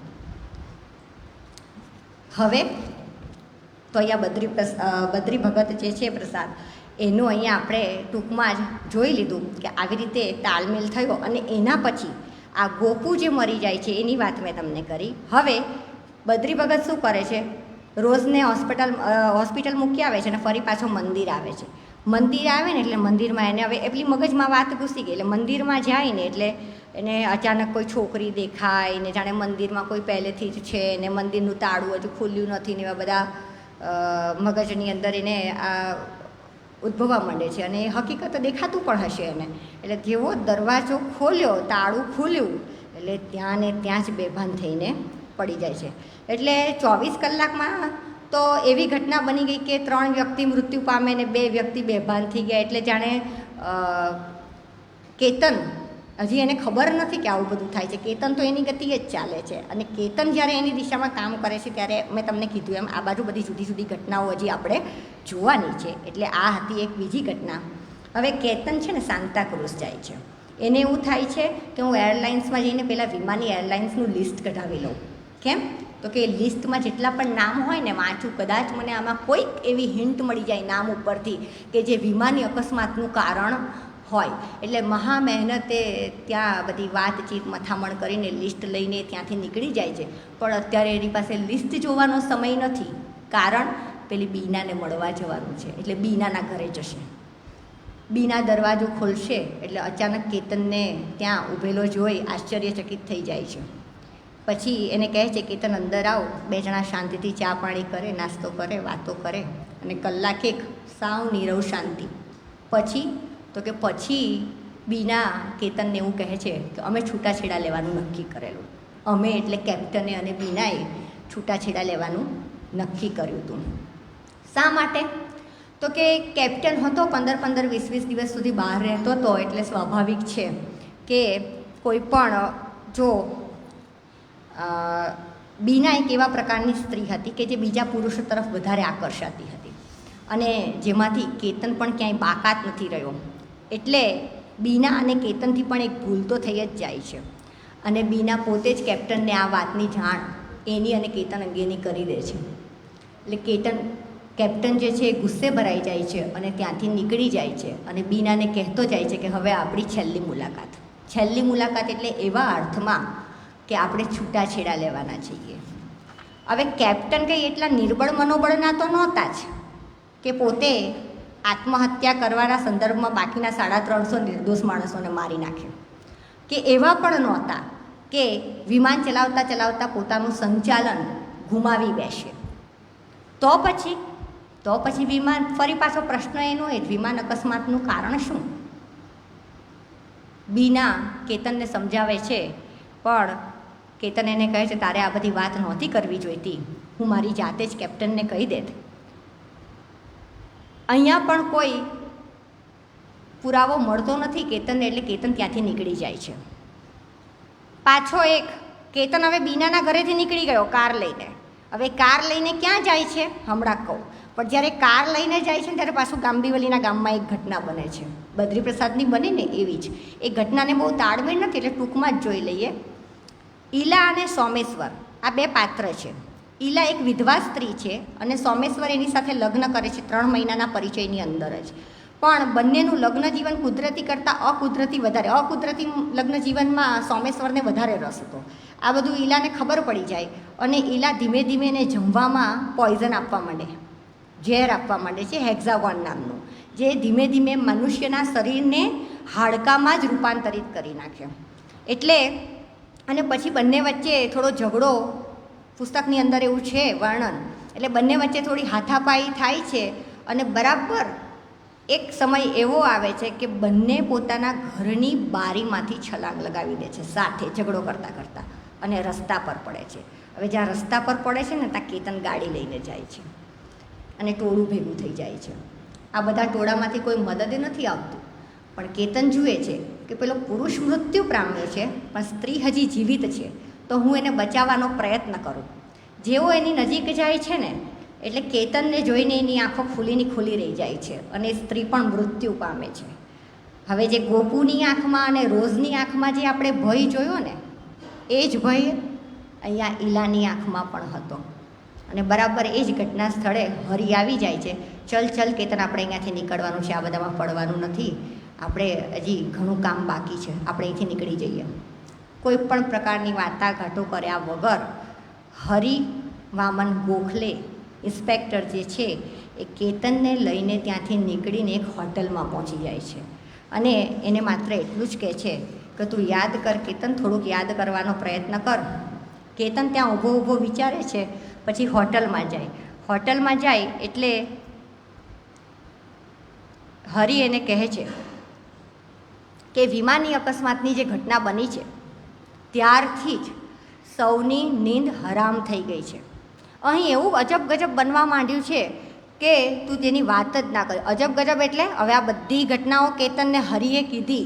હવે તો અહીંયા બદ્રી ભગત જે છે પ્રસાદ એનું અહીંયા આપણે ટૂંકમાં જ જોઈ લીધું કે આવી રીતે તાલમેલ થયો અને એના પછી આ ગોપુ જે મરી જાય છે એની વાત મેં તમને કરી. હવે બદ્રી ભગત શું કરે છે? રોઝને હોસ્પિટલ મૂકી આવે છે અને ફરી પાછો મંદિર આવે છે. મંદિર આવે ને એટલે મંદિરમાં એને હવે એટલી મગજમાં વાત ઘૂસી ગઈ. એટલે મંદિરમાં જાય ને એટલે એને અચાનક કોઈ છોકરી દેખાય ને જાણે મંદિરમાં કોઈ પહેલેથી જ છે ને મંદિરનું તાળું હજુ ખુલ્યું નથી ને એવા બધા મગજની અંદર એને આ ઉદ્ભવવા માંડે છે અને એ હકીકત દેખાતું પણ હશે એને. એટલે જેવો દરવાજો ખોલ્યો, તાળું ખુલ્યું એટલે ત્યાં ને ત્યાં જ બેભાન થઈને પડી જાય છે. એટલે 24 કલાકમાં તો એવી ઘટના બની ગઈ કે 3 વ્યક્તિ મૃત્યુ પામે ને 2 વ્યક્તિ બેભાન થઈ ગયા. એટલે જાણે કેતન હજી એને ખબર નથી કે આવું બધું થાય છે. કેતન તો એની ગતિએ જ ચાલે છે અને કેતન જ્યારે એની દિશામાં કામ કરે છે ત્યારે મેં તમને કીધું એમ આ બાજુ બધી જુદી જુદી ઘટનાઓ હજી આપણે જોવાની છે. એટલે આ હતી એક બીજી ઘટના. હવે કેતન છે ને સાન્તાક્રુઝ જાય છે. એને એવું થાય છે કે હું એરલાઇન્સમાં જઈને પહેલાં વિમાની એરલાઇન્સનું લિસ્ટ કઢાવી લઉં. કેમ તો કે લિસ્ટમાં જેટલા પણ નામ હોય ને વાંચું, કદાચ મને આમાં કોઈક એવી હિન્ટ મળી જાય નામ ઉપરથી કે જે વિમાની અકસ્માતનું કારણ હોય. એટલે મહા મહેનતે ત્યાં બધી વાતચીત મથામણ કરીને લિસ્ટ લઈને ત્યાંથી નીકળી જાય છે. પણ અત્યારે એની પાસે લિસ્ટ જોવાનો સમય નથી, કારણ પેલી બીનાને મળવા જવાનું છે. એટલે બીનાના ઘરે જશે. બીના દરવાજો ખોલશે એટલે અચાનક કેતનને ત્યાં ઊભેલો જોઈ આશ્ચર્યચકિત થઈ જાય છે. પછી એને કહે છે કેતન અંદર આવ. 2 જણા શાંતિથી ચા પાણી કરે, નાસ્તો કરે, વાતો કરે અને કલાકેક સાવ નીરવ શાંતિ. પછી બીના કેતનને એવું કહે છે કે અમે છૂટાછેડા લેવાનું નક્કી કરેલું. અમે એટલે કેપ્ટને અને બીનાએ છૂટાછેડા લેવાનું નક્કી કર્યું હતું. શા માટે? તો કે કેપ્ટન હતો 15-15, 20-20 દિવસ સુધી બહાર રહેતો હતો. એટલે સ્વાભાવિક છે કે કોઈ પણ જો બીના એક એવા પ્રકારની સ્ત્રી હતી કે જે બીજા પુરુષો તરફ વધારે આકર્ષાતી હતી અને જેમાંથી કેતન પણ ક્યાંય બાકાત નથી રહ્યો. એટલે બીના અને કેતનથી પણ એક ભૂલ તો થઈ જ જાય છે અને બીના પોતે જ કેપ્ટનને આ વાતની જાણ એની અને કેતન અંગેની કરી દે છે. એટલે કેપ્ટન જે છે એ ગુસ્સે ભરાઈ જાય છે અને ત્યાંથી નીકળી જાય છે અને બીનાને કહેતો જાય છે કે હવે આપણી છેલ્લી મુલાકાત એટલે એવા અર્થમાં કે આપણે છૂટાછેડા લેવાના છીએ. હવે કેપ્ટન કંઈ એટલા નિર્બળ મનોબળના તો નહોતા જ કે પોતે આત્મહત્યા કરવાના સંદર્ભમાં બાકીના 350 નિર્દોષ માણસોને મારી નાખે, કે એવા પણ નહોતા કે વિમાન ચલાવતા ચલાવતા પોતાનું સંચાલન ગુમાવી બેસે તો પછી વિમાન ફરી પાછો પ્રશ્ન એનો એ વિમાન અકસ્માતનું કારણ શું? બીના કેતનને સમજાવે છે, પણ કેતન એને કહે છે તારે આ બધી વાત નહોતી કરવી જોઈતી, હું મારી જાતે જ કેપ્ટનને કહી દેત. અહીંયા પણ કોઈ પુરાવો મળતો નથી કેતનને, એટલે કેતન ત્યાંથી નીકળી જાય છે. પાછો એક કેતન હવે બીનાના ઘરેથી નીકળી ગયો કાર લઈને. હવે કાર લઈને ક્યાં જાય છે હમણાં કહું, પણ જ્યારે કાર લઈને જાય છે ને ત્યારે પાછું ગાંબીવલીના ગામમાં એક ઘટના બને છે, બદ્રીપ્રસાદની બની ને એવી જ. એ ઘટનાને બહુ તાળમેળ નથી એટલે ટૂંકમાં જ જોઈ લઈએ. ઈલા અને સોમેશ્વર આ બે પાત્ર છે. ઈલા એક વિધવા સ્ત્રી છે અને સોમેશ્વર એની સાથે લગ્ન કરે છે 3 મહિનાના પરિચયની અંદર જ. પણ બંનેનું લગ્ન જીવન કુદરતી કરતાં અકુદરતી વધારે, અકુદરતી લગ્ન જીવનમાં સોમેશ્વરને વધારે રસ હતો. આ બધું ઈલાને ખબર પડી જાય અને ઈલા ધીમે ધીમે એને જમવામાં પોઈઝન આપવા માંડે, ઝેર આપવા માંડે છે હેક્ઝાગોન નામનું, જે ધીમે ધીમે મનુષ્યના શરીરને હાડકામાં જ રૂપાંતરિત કરી નાખે. એટલે અને પછી બંને વચ્ચે થોડો ઝઘડો, પુસ્તકની અંદર એવું છે વર્ણન, એટલે બંને વચ્ચે થોડી હાથાપાઈ થાય છે અને બરાબર એક સમય એવો આવે છે કે બંને પોતાના ઘરની બારીમાંથી છલાંગ લગાવી દે છે સાથે ઝઘડો કરતાં કરતાં અને રસ્તા પર પડે છે. હવે જ્યાં રસ્તા પર પડે છે ને ત્યાં કેતન ગાડી લઈને જાય છે અને ટોળું ભેગું થઈ જાય છે. આ બધા ટોળામાંથી કોઈ મદદ નથી આવતું, પણ કેતન જુએ છે કે પેલો પુરુષ મૃત્યુ પામ્યો છે પણ સ્ત્રી હજી જીવિત છે, તો હું એને બચાવવાનો પ્રયત્ન કરું. જેવો એની નજીક જાય છે ને એટલે કેતનને જોઈને એની આંખો ખુલી રહી જાય છે અને એ સ્ત્રી પણ મૃત્યુ પામે છે. હવે જે ગોપુની આંખમાં અને રોઝની આંખમાં જે આપણે ભય જોયો ને એ જ ભય અહીંયા ઈલાની આંખમાં પણ હતો. અને બરાબર એ જ ઘટના સ્થળે હરી આવી જાય છે. ચલ કેતન, આપણે અહીંયાથી નીકળવાનું છે, આ બધામાં પડવાનું નથી, આપણે હજી ઘણું કામ બાકી છે, આપણે અહીંથી નીકળી જઈએ. કોઈ પણ પ્રકારની વાટાઘાટો કર્યા વગર હરી વામન ગોખલે ઇન્સ્પેક્ટર જે છે એ કેતનને લઈને ત્યાંથી નીકળીને એક હોટલમાં પહોંચી જાય છે અને એને માત્ર એટલું જ કહે છે કે તું યાદ કર કેતન, થોડુંક યાદ કરવાનો પ્રયત્ન કર. કેતન ત્યાં ઊભો વિચારે છે, પછી હોટલમાં જાય એટલે હરી એને કહે છે કે વિમાની અકસ્માતની જે ઘટના બની છે ત્યારથી જ સૌની નીંદ હરામ થઈ ગઈ છે. અહીં એવું અજબ ગજબ બનવા માંડ્યું છે કે તું તેની વાત જ ના કર. અજબ ગજબ એટલે હવે આ બધી ઘટનાઓ કેતનને હરીએ કીધી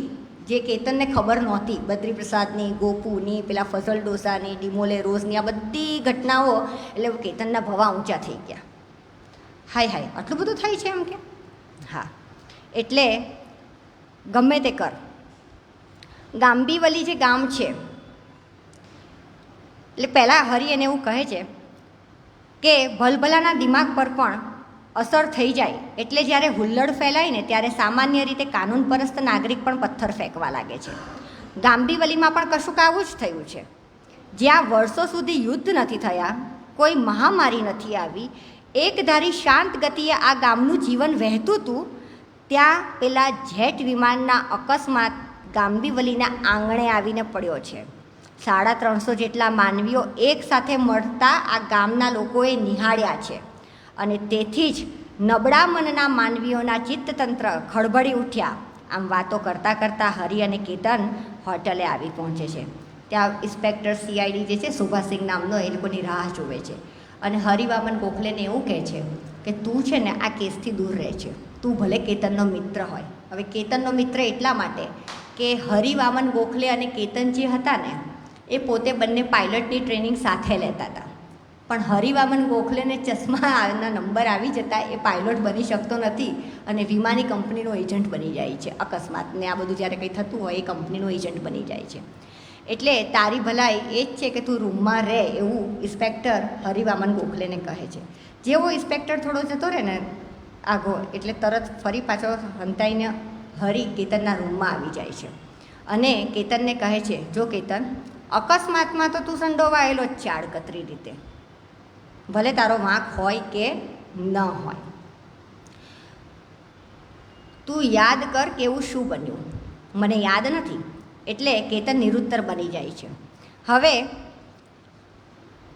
જે કેતનને ખબર નહોતી. બદ્રીપ્રસાદની, ગોપુની, પેલા ફઝલ ડોસાની, ડિમોલે રોઝની આ બધી ઘટનાઓ, એટલે કેતનના ભવા ઊંચા થઈ ગયા. હાય આટલું બધું થાય છે એમ કે? હા, એટલે ગમે તે કર, ગાંબીવલી જે ગામ છે, એટલે પહેલાં હરી એને એવું કહે છે કે ભલભલાના દિમાગ પર પણ અસર થઈ જાય એટલે જ્યારે હુલ્લડ ફેલાય ને ત્યારે સામાન્ય રીતે કાનૂન પરસ્ત નાગરિક પણ પથ્થર ફેંકવા લાગે છે. ગાંબીવલીમાં પણ કશુંક આવું જ થયું છે. જ્યાં વર્ષો સુધી યુદ્ધ નથી થયા, કોઈ મહામારી નથી આવી, એકધારી શાંત ગતિએ આ ગામનું જીવન વહેતું હતું, ત્યાં પેલા જેટ વિમાનના અકસ્માત ગાંબીવલીના આંગણે આવીને પડ્યો છે. 350 જેટલા માનવીઓ એકસાથે મળતા આ ગામના લોકોએ નિહાળ્યા છે અને તેથી જ નબળા મનના માનવીઓના ચિત્તતંત્ર ખળભળી ઉઠ્યા. આમ વાતો કરતાં કરતાં હરી અને કેતન હોટલે આવી પહોંચે છે. ત્યાં ઇન્સ્પેક્ટર CID જે છે સુભાસિંગ નામનો, એ લોકોની રાહ જોવે છે અને હરિવામન ગોખલેને એવું કહે છે કે તું છે ને આ કેસથી દૂર રહે છે, તું ભલે કેતનનો મિત્ર હોય. હવે કેતનનો મિત્ર એટલા માટે કે હરિવામન ગોખલે અને કેતન જે હતા ને એ પોતે બંને પાયલટની ટ્રેનિંગ સાથે લેતા હતા, પણ હરિવામન ગોખલેને ચશ્માના નંબર આવી જતા એ પાયલોટ બની શકતો નથી અને વિમાની કંપનીનો એજન્ટ બની જાય છે. અકસ્માતને આ બધું જ્યારે કંઈ થતું હોય એ કંપનીનો એજન્ટ બની જાય છે. એટલે તારી ભલાઈ એ જ છે કે તું રૂમમાં રહે, એવું ઇન્સ્પેક્ટર હરિવામન ગોખલેને કહે છે. જેવો ઇન્સ્પેક્ટર થોડો જતો રહે ને આગો, એટલે તરત ફરી પાછો હંતાઈને હરી કેતનના રૂમમાં આવી જાય છે અને કેતનને કહે છે, જો કેતન, અકસ્માતમાં તો તું સંડોવાયેલો જ છે આડકતરી રીતે, ભલે તારો વાંક હોય કે ન હોય. તું યાદ કર કે એવું શું બન્યું. મને યાદ નથી. એટલે કેતન નિરુત્તર બની જાય છે હવે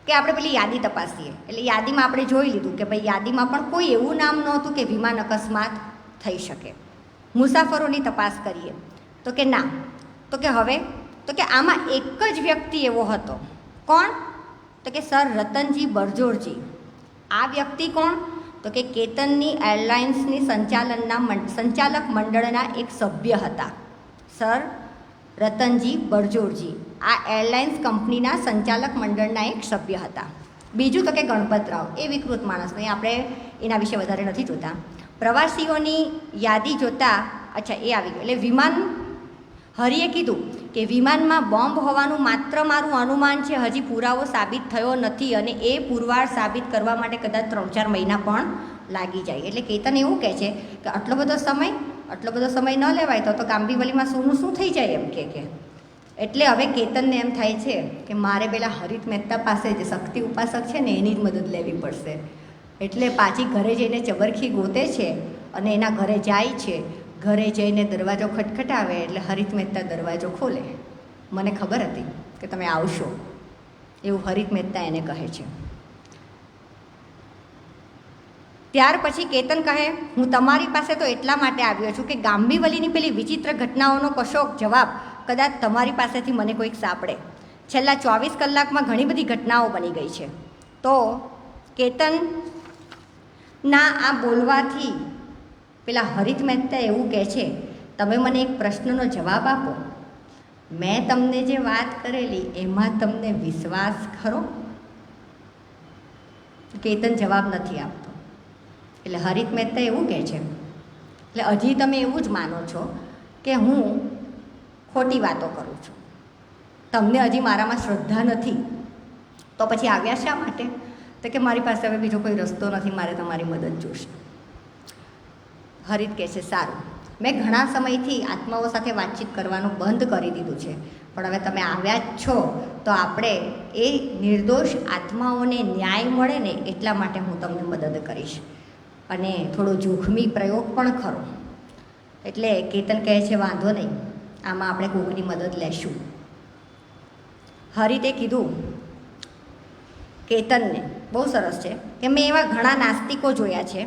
કે આપણે પેલી યાદી તપાસીએ, એટલે યાદીમાં આપણે જોઈ લીધું કે ભાઈ યાદીમાં પણ કોઈ એવું નામ નહોતું કે વિમાન અકસ્માત થઈ શકે. મુસાફરોની તપાસ કરીએ તો કે ના, તો કે હવે તો કે આમાં એક જ વ્યક્તિ એવો હતો. કોણ? તો કે સર રતનજી બરજોરજી. આ વ્યક્તિ કોણ? તો કે કેતનની એરલાઇન્સની સંચાલક મંડળના એક સભ્ય હતા. સર રતનજી બરજોરજી આ એરલાઇન્સ કંપનીના સંચાલક મંડળના એક સભ્ય હતા. બીજું તો કે ગણપતરાવ, એ વિકૃત માણસ નહીં, આપણે એના વિશે વધારે નથી જોતા. પ્રવાસીઓની યાદી જોતા અચ્છા એ આવી ગયું. એટલે વિમાન, હરિએ કીધું કે વિમાનમાં બોમ્બ હોવાનું માત્ર મારું અનુમાન છે, હજી પુરાવો સાબિત થયો નથી અને એ પુરવાર સાબિત કરવા માટે કદાચ 3-4 મહિના પણ લાગી જાય. એટલે કેતન એવું કહે છે કે આટલો બધો સમય ન લેવાય તો કાંબીવલીમાં શું થઈ જાય એમ કે. એટલે હવે કેતનને એમ થાય છે કે મારે પેલા હરિત મહેતા પાસે જે શક્તિ ઉપાસક છે ને એની જ મદદ લેવી પડશે. એટલે પાછી ઘરે જઈને ચબરખી ગોતે છે અને એના ઘરે જાય છે. ઘરે જઈને દરવાજો ખટખટાવે એટલે હરિત મહેતા દરવાજો ખોલે. મને ખબર હતી કે તમે આવશો, એવું હરિત મહેતા એને કહે છે. ત્યાર પછી કેતન કહે, હું તમારી પાસે તો એટલા માટે આવ્યો છું કે ગાંબીવલીની પેલી વિચિત્ર ઘટનાઓનો કશો જવાબ કદાચ તમારી પાસેથી મને કોઈક સાંપડે. છેલ્લા 24 કલાકમાં ઘણી બધી ઘટનાઓ બની ગઈ છે. તો કેતનના આ બોલવાથી પેલા હરિત મહેતા એવું કહે છે, તમે મને એક પ્રશ્નનો જવાબ આપો, મેં તમને જે વાત કરેલી એમાં તમને વિશ્વાસ ખરો? કેતન જવાબ નથી આપતો. એટલે હરિત મહેતા એવું કહે છે, એટલે હજી તમે એવું જ માનો છો કે હું ખોટી વાતો કરું છું, તમને હજી મારામાં શ્રદ્ધા નથી, તો પછી આવ્યા શા માટે? તો કે મારી પાસે હવે બીજો કોઈ રસ્તો નથી, મારે તમારી મદદ જોશે. હરિત કહે છે, સારું, મેં ઘણા સમયથી આત્માઓ સાથે વાતચીત કરવાનું બંધ કરી દીધું છે, પણ હવે તમે આવ્યા જ છો તો આપણે એ નિર્દોષ આત્માઓને ન્યાય મળે ને એટલા માટે હું તમને મદદ કરીશ, અને થોડો જોખમી પ્રયોગ પણ ખરો. એટલે કેતન કહે છે, વાંધો નહીં, આમાં આપણે કોઈની મદદ લેશું. હરિતે કીધું કેતનને, બહુ સરસ છે, કે મેં એવા ઘણા નાસ્તિકો જોયા છે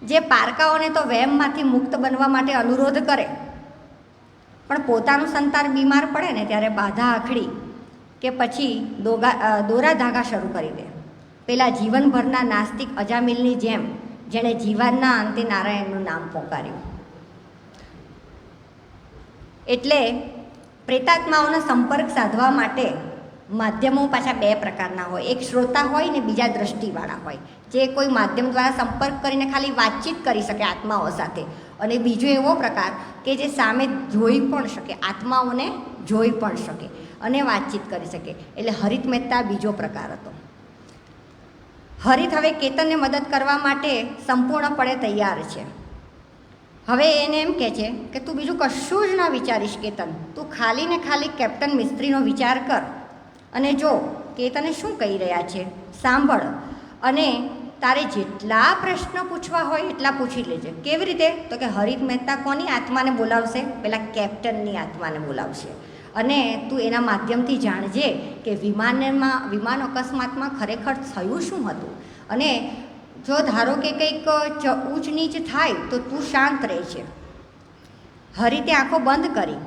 જે પારકાઓને તો વહેમમાંથી મુક્ત બનવા માટે અનુરોધ કરે, પણ પોતાનું સંતાન બીમાર પડે ને ત્યારે બાધા આખડી કે પછી દોરા ધાગા શરૂ કરી દે. પેલા જીવનભરના નાસ્તિક અજામિલની જેમ જેણે જીવનના અંતે નારાયણનું નામ પોકાર્યું. એટલે પ્રેતાત્માઓનો સંપર્ક સાધવા માટે માધ્યમો પાછા 2 પ્રકારના હોય, એક શ્રોતા હોય ને બીજા દ્રષ્ટિવાળા હોય, જે કોઈ માધ્યમ દ્વારા સંપર્ક કરીને ખાલી વાતચીત કરી શકે આત્માઓ સાથે, અને બીજો એવો પ્રકાર કે જે સામે જોઈ પણ શકે, આત્માઓને જોઈ પણ શકે અને વાતચીત કરી શકે. એટલે હરિત મહેતા બીજો પ્રકાર હતો. હરિત હવે કેતનને મદદ કરવા માટે સંપૂર્ણપણે તૈયાર છે. હવે એને એમ કહે છે કે તું બીજું કશું જ ના વિચારીશ કેતન, તું ખાલી ને ખાલી કેપ્ટન મિસ્ત્રીનો વિચાર કર અને જો કેતને શું કહી રહ્યા છે સાંભળ, અને તારે જેટલા પ્રશ્ન પૂછવા હોય એટલા પૂછી લેજે. કેવી રીતે? તો કે હરિત મહેતા કોની આત્માને બોલાવશે? પેલા કેપ્ટનની આત્માને બોલાવશે, અને તું એના માધ્યમથી જાણજે કે વિમાન અકસ્માતમાં ખરેખર થયું શું હતું, અને જો ધારો કે કંઈક ઊંચ નીચ થાય તો તું શાંત રહેજે. હરિતે આંખો બંધ કરી.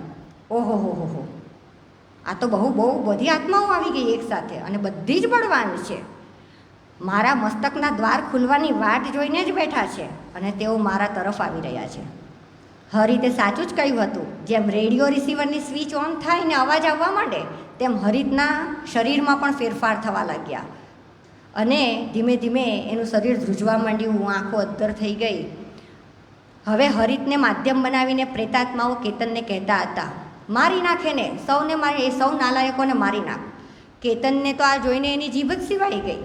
ઓહો હો હો હો, આ તો બહુ બધી આત્માઓ આવી ગઈ એકસાથે અને બધી જ બળવાન છે. મારા મસ્તકના દ્વાર ખુલવાની વાટ જોઈને જ બેઠા છે અને તેઓ મારા તરફ આવી રહ્યા છે. હરિતે સાચું જ કહ્યું હતું, જેમ રેડિયો રિસીવરની સ્વિચ ઓન થાય ને અવાજ આવવા માંડે તેમ હરિતના શરીરમાં પણ ફેરફાર થવા લાગ્યા અને ધીમે ધીમે એનું શરીર ધ્રુજવા માંડ્યું, આંખો અદ્ધર થઈ ગઈ. હવે હરિતને માધ્યમ બનાવીને પ્રેતાત્માઓ કેતનને કહેતા હતા, મારી નાખે ને સૌને મારી, એ સૌ નાલાયકોને મારી નાખ. કેતનને તો આ જોઈને એની જીભ જ સિવાઈ ગઈ,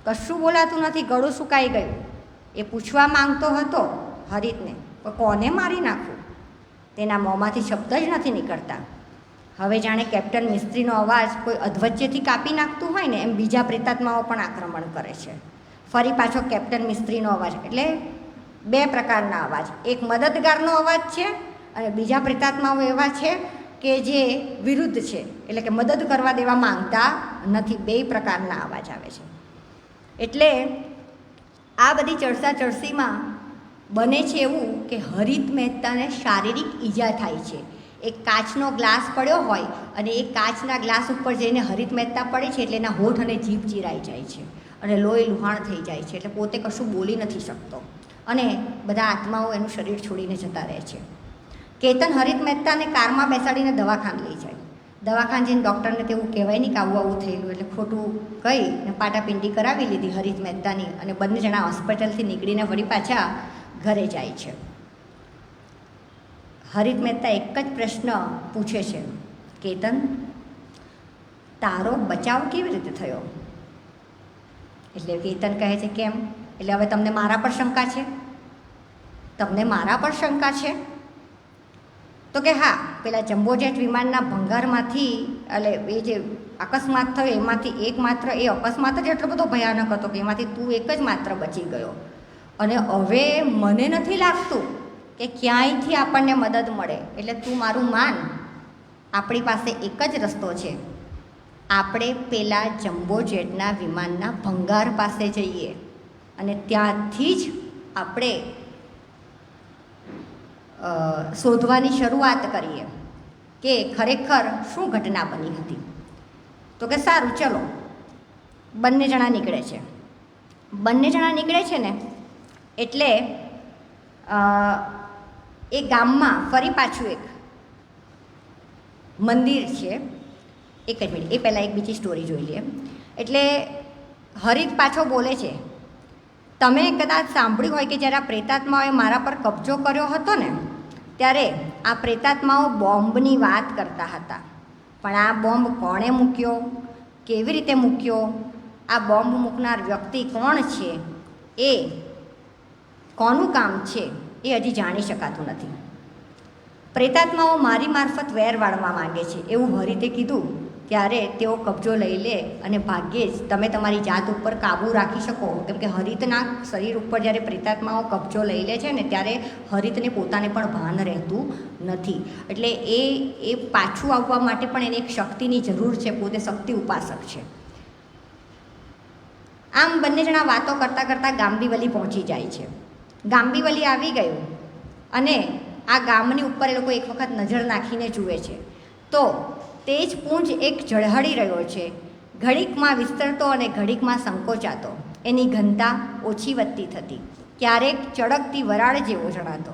કશું બોલાતું નથી, ગળું સુકાઈ ગયું. એ પૂછવા માંગતો હતો હરિતને, પણ કોને મારી નાખવું? તેના મોંમાંથી શબ્દ જ નથી નીકળતા. હવે જાણે કેપ્ટન મિસ્ત્રીનો અવાજ કોઈ અધવચ્ચેથી કાપી નાખતું હોય ને એમ બીજા પ્રેતાત્માઓ પણ આક્રમણ કરે છે. ફરી પાછો કેપ્ટન મિસ્ત્રીનો અવાજ, એટલે 2 પ્રકારના અવાજ, એક મદદગારનો અવાજ છે અને બીજા પ્રેતાત્માઓ એવા છે કે જે વિરુદ્ધ છે, એટલે કે મદદ કરવા દેવા માંગતા નથી. બે પ્રકારના અવાજ આવે છે. એટલે આ બધી ચર્ચાચર્ચીમાં બને છે એવું કે હરિત મહેતાને શારીરિક ઈજા થાય છે. એક કાચનો ગ્લાસ પડ્યો હોય અને એ કાચના ગ્લાસ ઉપર જઈને હરિત મહેતા પડે છે એટલે એના હોઠ અને જીભ ચીરાઈ જાય છે અને લોહી લુહાણ થઈ જાય છે. એટલે પોતે કશું બોલી નથી શકતો અને બધા આત્માઓ એનું શરીર છોડીને જતા રહે છે. કેતન હરિત મહેતાને કારમાં બેસાડીને દવાખાને લઈ જાય. દવાખાને જઈને ડૉક્ટરને તેવું કહેવાય નહીં કે આવું આવું થયેલું, એટલે ખોટું કહીને પાટાપિંડી કરાવી લીધી હરિત મહેતાની અને બંને જણા હોસ્પિટલથી નીકળીને વળી પાછા ઘરે જાય છે. હરિત મહેતા એક જ પ્રશ્ન પૂછે છે, કેતન, તારો બચાવ કેવી રીતે થયો? એટલે કેતન કહે છે, કેમ? એટલે હવે તમને મારા પર શંકા છે? તમને મારા પર શંકા છે? તો કે હા, પેલા જમ્બો જેટ વિમાનના ભંગારમાંથી, એટલે એ જે અકસ્માત થયો એમાંથી એકમાત્ર એ અકસ્માત જ એટલો બધો ભયાનક હતો કે એમાંથી તું એક જ માત્ર બચી ગયો. અને હવે મને નથી લાગતું કે ક્યાંયથી આપણને મદદ મળે. એટલે તું મારું માન, આપણી પાસે એક જ રસ્તો છે, આપણે પેલા જમ્બો જેટના વિમાનના ભંગાર પાસે જઈએ અને ત્યાંથી જ આપણે શોધવાની શરૂઆત કરીએ કે ખરેખર શું ઘટના બની હતી. તો કે સારું, ચલો. બંને જણા નીકળે છે. બંને જણા નીકળે છે ને એટલે એ ગામમાં ફરી પાછું એક મંદિર છે. એક જ મિનિટ, એ પહેલાં એક બીજી સ્ટોરી જોઈ લઈએ. એટલે હરિત પાછો બોલે છે, તમે કદાચ સાંભળ્યું હોય કે જ્યારે આ પ્રેતાત્માઓએ મારા પર કબજો કર્યો હતો ને ત્યારે આ પ્રેતાત્માઓ બોમ્બની વાત કરતા હતા. પણ આ બોમ્બ કોણે મૂક્યો, કેવી રીતે મૂક્યો, આ બોમ્બ મૂકનાર વ્યક્તિ કોણ છે, એ કોનું કામ છે એ હજી જાણી શકાતું નથી. પ્રેતાત્માઓ મારી મારફત વેર વાળવા માંગે છે એવું હરિતે કીધું ત્યારે તેઓ કબજો લઈ લે અને ભાગ્યે જ તમે તમારી જાત ઉપર કાબૂ રાખી શકો. કેમ કે હરિતના શરીર ઉપર જ્યારે પ્રેતાત્માઓ કબજો લઈ લે છે ને ત્યારે હરિતને પોતાને પણ ભાન રહેતું નથી. એટલે એ પાછું આવવા માટે પણ એને એક શક્તિની જરૂર છે. પોતે શક્તિ ઉપાસક છે. આમ બંને જણા વાતો કરતાં કરતાં ગાંબીવલી પહોંચી જાય છે. ગાંબીવલી આવી ગયું અને આ ગામની ઉપર એ લોકો એક વખત નજર નાખીને જુએ છે તો તે જ પુંજ એક ઝળહળી રહ્યો છે, ઘડીકમાં વિસ્તરતો અને ઘડીકમાં સંકોચાતો. એની ઘનતા ઓછી વધતી થતી, ક્યારેક ચળકતી વરાળ જેવો જણાતો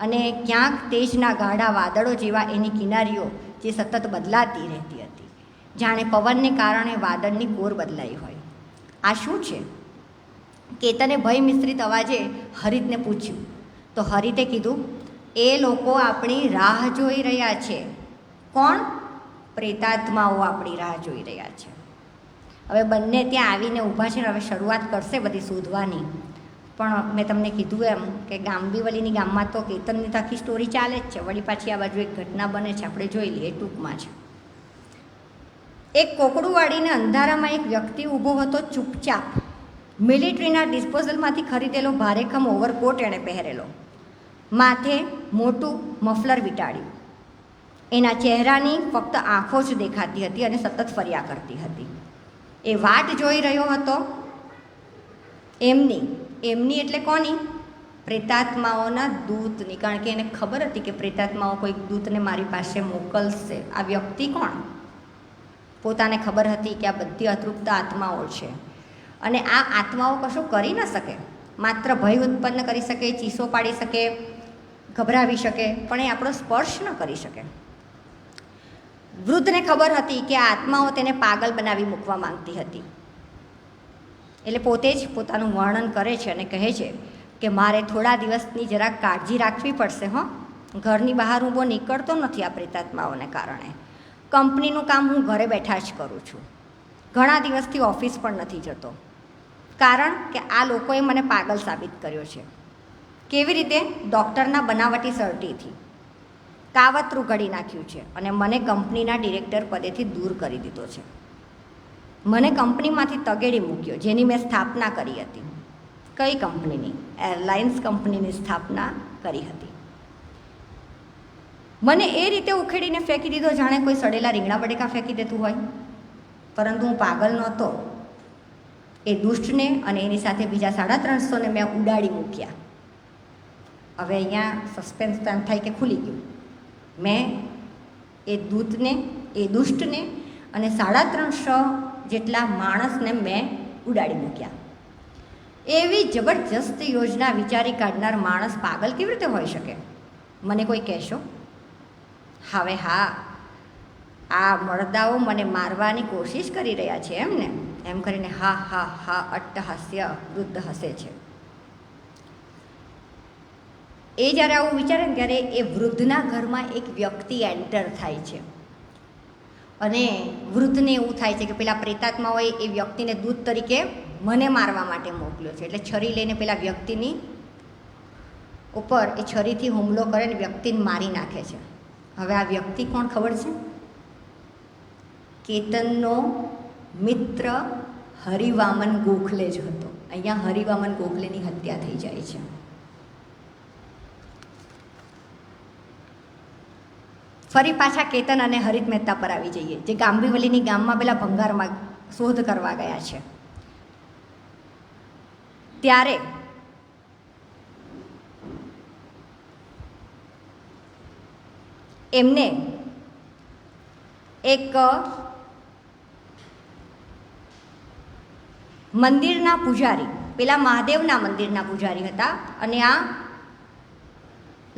અને ક્યાંક તેજના ગાઢા વાદળો જેવા એની કિનારીઓ જે સતત બદલાતી રહેતી હતી, જાણે પવનને કારણે વાદળની કોર બદલાઈ હોય. આ શું છે? કેતને ભય મિશ્રિત અવાજે હરિતને પૂછ્યું. તો હરિતે કીધું, એ લોકો આપણી રાહ જોઈ રહ્યા છે. કોણ? પ્રેતાત્માઓ આપણી રાહ જોઈ રહ્યા છે. હવે બંને ત્યાં આવીને ઊભા છે ને હવે શરૂઆત કરશે બધી શોધવાની. પણ મેં તમને કીધું એમ કે ગાંબીવલીની ગામમાં તો કેતનની તો આખી સ્ટોરી ચાલે જ છે. વળી પાછી આ બાજુ એક ઘટના બને છે, આપણે જોઈ લઈએ ટૂંકમાં છે. એક કોકડું વાળીને અંધારામાં એક વ્યક્તિ ઊભો હતો, ચૂપચાપ. મિલિટરીના ડિસ્પોઝલમાંથી ખરીદેલો ભારેખમ ઓવરકોટ એણે પહેરેલો, માથે મોટું મફલર વીંટાળ્યું. એના ચહેરાની ફક્ત આંખો જ દેખાતી હતી અને સતત ફર્યા કરતી હતી. એ વાટ જોઈ રહ્યો હતો એમની એટલે કોની? પ્રેતાત્માઓના દૂતની. કારણ કે એને ખબર હતી કે પ્રેતાત્માઓ કોઈક દૂતને મારી પાસે મોકલશે. આ વ્યક્તિ કોણ? પોતાને ખબર હતી કે આ બધી અતૃપ્ત આત્માઓ છે અને આ આત્માઓ કશું કરી ન શકે, માત્ર ભય ઉત્પન્ન કરી શકે, ચીસો પાડી શકે, ગભરાવી શકે, પણ એ આપણો સ્પર્શ ન કરી શકે. વૃદ્ધને ખબર હતી કે આ આત્માઓ તેને પાગલ બનાવી મૂકવા માંગતી હતી. એટલે પોતે જ પોતાનું વર્ણન કરે છે અને કહે છે કે મારે થોડા દિવસની જરાક કાળજી રાખવી પડશે. ઘરની બહાર ઊભો નીકળતો નથી આ પ્રેતાત્માઓને કારણે. કંપનીનું કામ હું ઘરે બેઠા જ કરું છું. ઘણા દિવસથી ઓફિસ પણ નથી જતો, કારણ કે આ લોકોએ મને પાગલ સાબિત કર્યો છે. કેવી રીતે? ડૉક્ટરના બનાવટી સર્ટીથી કાવતરું ઘડી નાખ્યું છે અને મને કંપનીના ડિરેક્ટર પદેથી દૂર કરી દીધો છે. મને કંપનીમાંથી તગેડી મૂક્યો જેની મેં સ્થાપના કરી હતી. કઈ કંપનીની? એરલાઇન્સ કંપનીની સ્થાપના કરી હતી. મને એ રીતે ઉખેડીને ફેંકી દીધો જાણે કોઈ સડેલા રીંગણા બટેકા ફેંકી દેતું હોય. પરંતુ હું પાગલ નહોતો. એ દુષ્ટને અને એની સાથે બીજા 350ને મેં ઉડાડી મૂક્યા. હવે અહીંયા સસ્પેન્સ તો એમ થાય કે ખુલી ગયું. મેં એ દૂતને, એ દુષ્ટને અને 350 જેટલા માણસને મેં ઉડાડી મૂક્યા. એવી જબરજસ્ત યોજના વિચારી કાઢનાર માણસ પાગલ કેવી રીતે હોઈ શકે? મને કોઈ કહેશો? હવે હા, આ મરદાઓ મને મારવાની કોશિશ કરી રહ્યા છે એમ ને, એમ કરીને હા હા હા અટ્ટહાસ્ય વૃદ્ધ હસે છે. એ જ્યારે આવું વિચારે ને ત્યારે એ વૃદ્ધના ઘરમાં એક વ્યક્તિ એન્ટર થાય છે અને વૃદ્ધને એવું થાય છે કે પેલા પ્રેતાત્માઓએ એ વ્યક્તિને દૂત તરીકે મને મારવા માટે મોકલ્યો છે. એટલે છરી લઈને પેલા વ્યક્તિની ઉપર એ છરીથી હુમલો કરે ને વ્યક્તિને મારી નાખે છે. હવે આ વ્યક્તિ કોણ ખબર છે? કેતનનો મિત્ર હરિવામન ગોખલે જ હતો. અહીંયા હરિવામન ગોખલેની હત્યા થઈ જાય છે. ફરી પાછા કેતન અને હરિત મહેતા પર આવી જઈએ, જે ગાંભીવલીની ગામમાં પેલા ભંગારમાં શોધ કરવા ગયા છે. ત્યારે એમને એક મંદિરના પૂજારી, પેલા મહાદેવના મંદિરના પૂજારી હતા અને આ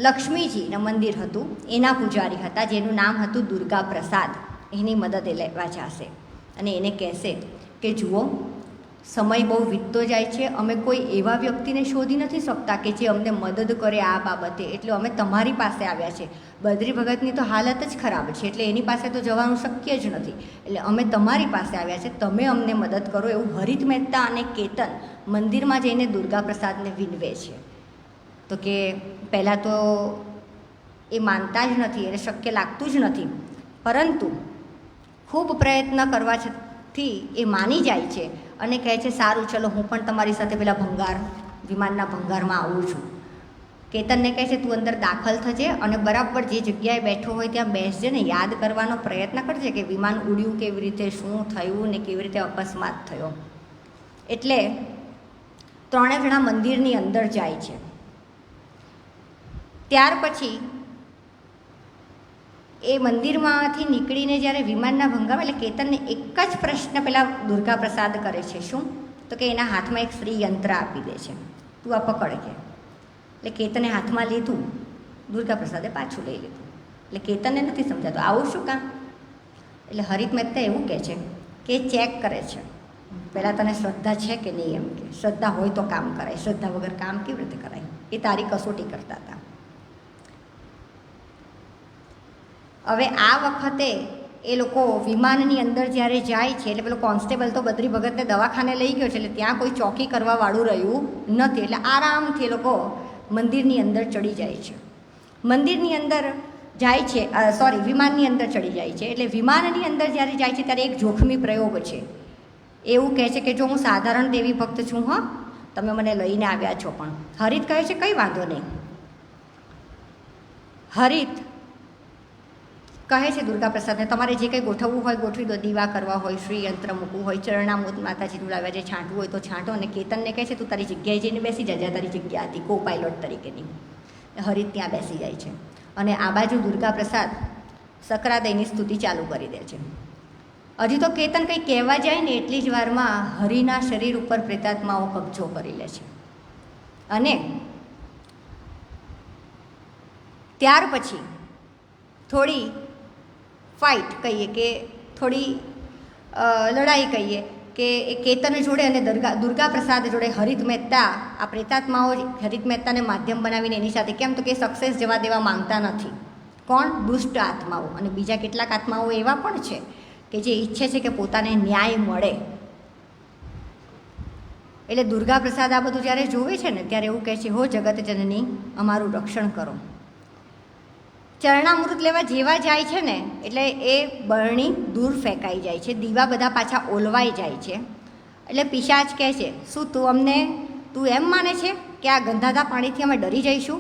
લક્ષ્મીજીનું મંદિર હતું એના પૂજારી હતા, જેનું નામ હતું દુર્ગા પ્રસાદ. એની મદદ એ લેવા જશે અને એને કહેશે કે જુઓ, સમય બહુ વીતતો જાય છે, અમે કોઈ એવા વ્યક્તિને શોધી નથી શકતા કે જે અમને મદદ કરે આ બાબતે, એટલે અમે તમારી પાસે આવ્યા છે. બદ્રી ભગતની તો હાલત જ ખરાબ છે, એટલે એની પાસે તો જવાનું શક્ય જ નથી, એટલે અમે તમારી પાસે આવ્યા છે, તમે અમને મદદ કરો. એવું હરિત મહેતા અને કેતન મંદિરમાં જઈને દુર્ગા પ્રસાદને વિનવે છે. તો કે પહેલાં તો એ માનતા જ નથી, એને શક્ય લાગતું જ નથી, પરંતુ ખૂબ પ્રયત્ન કરવાથી એ માની જાય છે અને કહે છે સારું ચલો, હું પણ તમારી સાથે પેલા વિમાનના ભંગારમાં આવું છું. કેતનને કહે છે તું અંદર દાખલ થજે અને બરાબર જે જગ્યાએ બેઠો હોય ત્યાં બેસજે ને યાદ કરવાનો પ્રયત્ન કરજે કે વિમાન ઉડ્યું કેવી રીતે, શું થયું ને કેવી રીતે અકસ્માત થયો. એટલે 3 જણા મંદિરની અંદર જાય છે. ત્યાર પછી એ મંદિરમાંથી નીકળીને જ્યારે વિમાનના ભંગારમાં, એટલે કેતનને એક જ પ્રશ્ન પેલા દુર્ગા પ્રસાદ કરે છે. શું? તો કે એના હાથમાં એક શ્રી યંત્ર આપી દે છે, તું આ પકડ કે. એટલે કેતને હાથમાં લીધું, દુર્ગા પ્રસાદે પાછું લઈ લીધું. એટલે કેતનને નથી સમજાતું આવું શું કામ. એટલે હરિત મહેતા એવું કહે છે કે ચેક કરે છે પહેલાં તને શ્રદ્ધા છે કે નહીં, એમ કે શ્રદ્ધા હોય તો કામ કરાય, શ્રદ્ધા વગર કામ કેવી રીતે કરાય, એ તારી કસોટી કરતા હતા. હવે આ વખતે એ લોકો વિમાનની અંદર જ્યારે જાય છે, એટલે પેલો કોન્સ્ટેબલ તો બદ્રી ભગતને દવાખાને લઈ ગયો છે, એટલે ત્યાં કોઈ ચોકી કરવાવાળું રહ્યું નથી, એટલે આરામથી એ લોકો મંદિરની અંદર ચડી જાય છે. મંદિરની અંદર જાય છે, વિમાનની અંદર ચડી જાય છે. એટલે વિમાનની અંદર જ્યારે જાય છે ત્યારે એક જોખમી પ્રયોગ છે. એવું કહે છે કે જો હું સાધારણ દેવી ભક્ત છું, હા તમે મને લઈને આવ્યા છો, પણ હરિત કહે છે કંઈ વાંધો નહીં. હરિત કહે છે દુર્ગા પ્રસાદને તમારે જે કંઈ ગોઠવવું હોય ગોઠવી દો, દીવા કરવા હોય, શ્રી યંત્ર મૂકવું હોય, ચરણામૃત માતાજીનું લાવ્યા જે છાંટવું હોય તો છાંટો. અને કેતનને કહે છે તું તારી જગ્યાએ જઈને બેસી જા, જ્યાં તારી જગ્યા હતી કો પાયલોટ તરીકેની. હરિત ત્યાં બેસી જાય છે અને આ બાજુ દુર્ગા પ્રસાદ સકરાદયની સ્તુતિ ચાલુ કરી દે છે. હજી તો કેતન કંઈ કહેવા જાય ને એટલી જ વારમાં હરિના શરીર ઉપર પ્રેતાત્માઓ કબજો કરી લે છે. અને ત્યાર પછી થોડી ફાઇટ કહીએ કે થોડી લડાઈ કહીએ કે એ કેતન જોડે અને દુર્ગા પ્રસાદ જોડે હરિત મહેતા, આ પ્રેતાત્માઓ હરિત મહેતાને માધ્યમ બનાવીને એની સાથે, કેમ તો કે સક્સેસ જવા દેવા માંગતા નથી. કોણ? દુષ્ટ આત્માઓ. અને બીજા કેટલાક આત્માઓ એવા પણ છે કે જે ઈચ્છે છે કે પોતાને ન્યાય મળે. એટલે દુર્ગા પ્રસાદ આ બધું જ્યારે જોવે છે ને ત્યારે એવું કહે છે હો જગત જનની અમારું રક્ષણ કરો. ચરણામૃત લેવા જેવા જાય છે ને એટલે એ બરણી દૂર ફેંકાઈ જાય છે, દીવા બધા પાછા ઓલવાઈ જાય છે. એટલે પિશાચ કહે છે તું એમ માને છે કે આ ગંધાતા પાણીથી અમે ડરી જઈશું?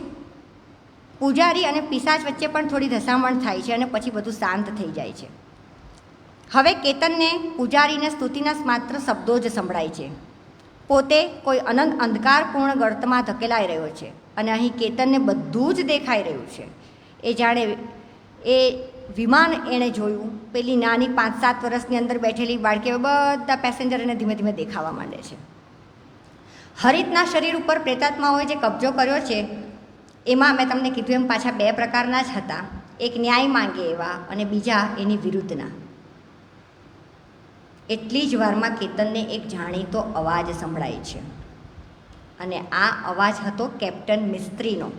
પૂજારી અને પિશાચ વચ્ચે પણ થોડી ધસામણ થાય છે અને પછી બધું શાંત થઈ જાય છે. હવે કેતનને પૂજારીને સ્તુતિના માત્ર શબ્દો જ સંભળાય છે. પોતે કોઈ અનંત અંધકારપૂર્ણ ગર્તમાં ધકેલાઈ રહ્યો છે અને અહીં કેતનને બધું જ દેખાઈ રહ્યું છે. એ જાણે એ વિમાન એણે જોયું, પેલી નાની 5-7 વર્ષની અંદર બેઠેલી બાળકીઓ બધા પેસેન્જર એને ધીમે ધીમે દેખાવા માંડે છે. હરિતના શરીર ઉપર પ્રેતાત્માઓએ જે કબજો કર્યો છે એમાં મેં તમને કીધું એમ પાછા 2 પ્રકારના જ હતા. એક ન્યાય માંગે એવા અને બીજા એની વિરુદ્ધના. એટલી જ વારમાં કેતનને એક જાણીતો અવાજ સંભળાય છે અને આ અવાજ હતો કેપ્ટન મિસ્ત્રીનો,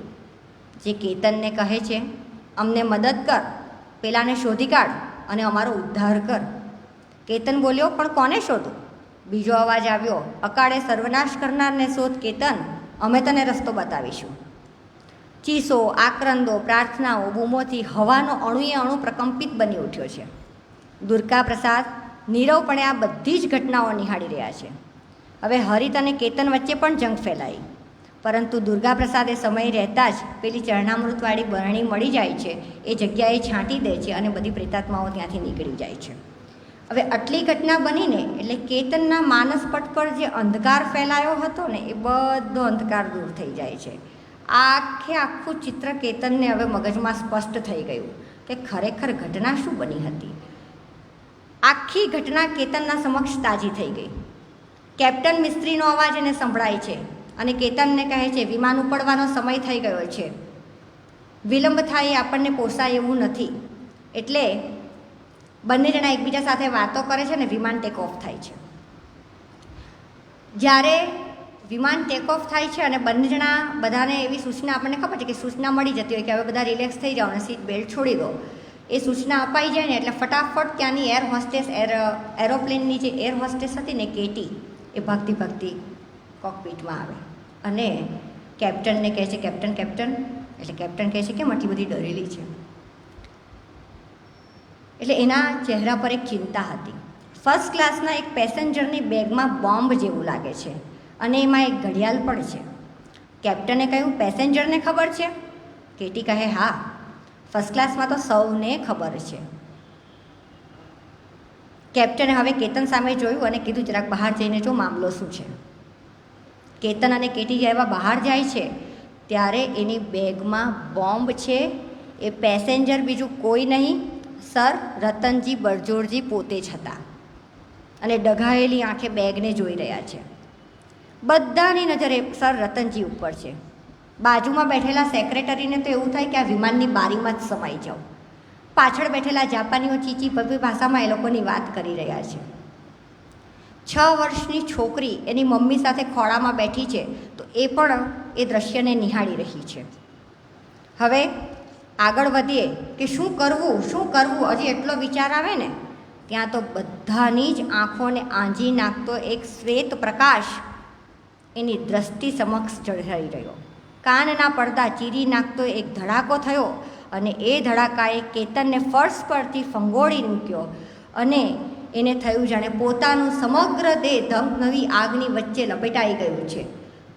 જે કેતનને કહે છે, અમને મદદ કર, પેલાને શોધી કાઢ અને અમારો ઉદ્ધાર કર. કેતન બોલ્યો, પણ કોને શોધું? બીજો અવાજ આવ્યો, અકાળે સર્વનાશ કરનારને શોધ કેતન, અમે તને રસ્તો બતાવીશું. ચીસો, આક્રંદો, પ્રાર્થનાઓ, બૂમોથી હવાનો અણુએ અણુ પ્રકંપિત બની ઉઠ્યો છે. દુર્ગા પ્રસાદ નીરવપણે આ બધી જ ઘટનાઓ નિહાળી રહ્યા છે. હવે હરિત અને કેતન વચ્ચે પણ જંગ ફેલાઈ, પરંતુ દુર્ગા પ્રસાદ એ સમય રહેતા જ પેલી ચરણામૃતવાળી બરણી મળી જાય છે, એ જગ્યાએ છાંટી દે છે અને બધી પ્રેતાત્માઓ ત્યાંથી નીકળી જાય છે. હવે આટલી ઘટના બનીને એટલે કેતનના માનસપટ પર જે અંધકાર ફેલાયો હતો ને એ બધો અંધકાર દૂર થઈ જાય છે. આખું ચિત્ર કેતનને હવે મગજમાં સ્પષ્ટ થઈ ગયું કે ખરેખર ઘટના શું બની હતી. આખી ઘટના કેતનના સમક્ષ તાજી થઈ ગઈ. કેપ્ટન મિસ્ત્રીનો અવાજ એને સંભળાય છે અને કેતનને કહે છે, વિમાન ઉપડવાનો સમય થઈ ગયો છે, વિલંબ થાય એ આપણને પોસાય એવું નથી. એટલે બંને જણા એકબીજા સાથે વાતો કરે છે ને વિમાન ટેક ઓફ થાય છે. જ્યારે વિમાન ટેક ઓફ થાય છે અને બંને જણા બધાને એવી સૂચના, આપણને ખબર છે કે સૂચના મળી જતી હોય કે હવે બધા રિલેક્સ થઈ જાઓ અને સીટ બેલ્ટ છોડી દો. એ સૂચના અપાઈ જાય ને એટલે ફટાફટ ત્યાંની એર હોસ્ટેસ, એરોપ્લેનની જે એર હોસ્ટેસ હતી ને કેટી, એ ભાગતી ભાગતી કોકપીટમાં આવે અને કેપ્ટનને કહે છે, કેપ્ટન કેપ્ટન. એટલે કેપ્ટન કહે છે, કેમ આટલી બધી ડરેલી છે? એટલે એના ચહેરા પર એક ચિંતા હતી. ફર્સ્ટ ક્લાસના એક પેસેન્જરની બેગમાં બોમ્બ જેવું લાગે છે અને એમાં એક ઘડિયાળ પણ છે. કેપ્ટને કહ્યું, પેસેન્જરને ખબર છે? કેટી કહે, હા, ફર્સ્ટ ક્લાસમાં તો સૌને ખબર છે. કેપ્ટને હવે કેતન સામે જોયું અને કીધું, જરાક બહાર જઈને જો મામલો શું છે. કેતન અને કેટી જેવા બહાર જાય છે ત્યારે એની બેગમાં બોમ્બ છે. એ પેસેન્જર બીજું કોઈ નહીં, સર રતનજી બરજોરજી પોતે જ હતા અને ડઘાયેલી આંખે બેગને જોઈ રહ્યા છે. બધાની નજર એ સર રતનજી ઉપર છે. બાજુમાં બેઠેલા સેક્રેટરીને તો એવું થાય કે આ વિમાનની બારીમાં જ સમાઈ જાઓ. પાછળ બેઠેલા જાપાનીઓ ચીચી ભવ્ય ભાષામાં એ લોકોની વાત કરી રહ્યા છે. 6 વર્ષની છોકરી એની મમ્મી સાથે ખોળામાં બેઠી છે તો એ પણ એ દ્રશ્યને નિહાળી રહી છે. હવે આગળ વધીએ કે શું કરવું, હજી એટલો વિચાર આવે ને ત્યાં તો બધાની જ આંખોને આંજી નાખતો એક શ્વેત પ્રકાશ એની દ્રષ્ટિ સમક્ષ ચઢાઈ રહ્યો. કાનના પડદા ચીરી નાખતો એક ધડાકો થયો અને એ ધડાકાએ કેતનને ફર્શ પરથી ફંગોળી મૂક્યો અને એને થયું જાણે પોતાનું સમગ્ર દેહ ધમધમી આગની વચ્ચે લપેટાઈ ગયું છે.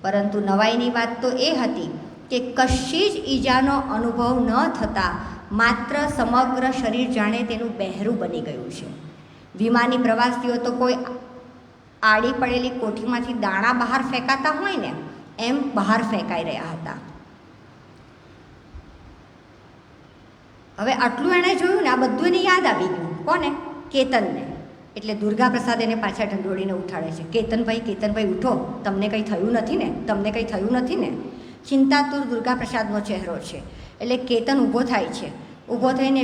પરંતુ નવાઈની વાત તો એ હતી કે કશી જ ઈજાનો અનુભવ ન થતાં માત્ર સમગ્ર શરીર જાણે તેનું બહેરું બની ગયું છે. વિમાની પ્રવાસીઓ તો કોઈ આડી પડેલી કોઠીમાંથી દાણા બહાર ફેંકાતા હોય ને એમ બહાર ફેંકાઈ રહ્યા હતા. હવે આટલું એણે જોયું ને આ બધું એને યાદ આવી ગયું. કોને? કેતનને. એટલે દુર્ગા પ્રસાદ એને પાછા ઢંઢોળીને ઉઠાડે છે. કેતનભાઈ ઉઠો, તમને કંઈ થયું નથી ને? ચિંતાતુર દુર્ગા પ્રસાદનો ચહેરો છે. એટલે કેતન ઊભો થાય છે. ઊભો થઈને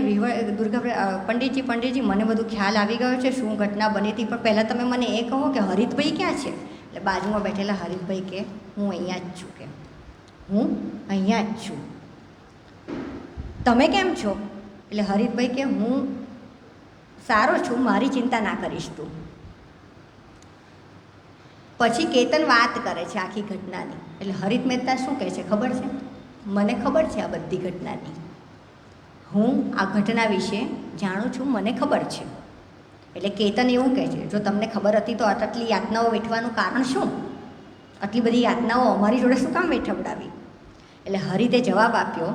પંડિતજી મને બધું ખ્યાલ આવી ગયો છે, શું ઘટના બની હતી, પણ પહેલાં તમે મને એ કહો કે હરિતભાઈ ક્યાં છે? એટલે બાજુમાં બેઠેલા હરિતભાઈ કે હું અહીંયા જ છું. તમે કેમ છો? એટલે હરિતભાઈ કે હું સારો છું, મારી ચિંતા ના કરીશ તું. પછી કેતન વાત કરે છે આખી ઘટનાની. એટલે હરિત મહેતા શું કહે છે ખબર છે? મને ખબર છે આ બધી ઘટનાની, હું આ ઘટના વિશે જાણું છું, મને ખબર છે. એટલે કેતન એવું કહે છે, જો તમને ખબર હતી તો આટલી યાતનાઓ વેઠવાનું કારણ શું? આટલી બધી યાતનાઓ અમારી જોડે શું કામ વેઠવડાવી? એટલે હરિતે જવાબ આપ્યો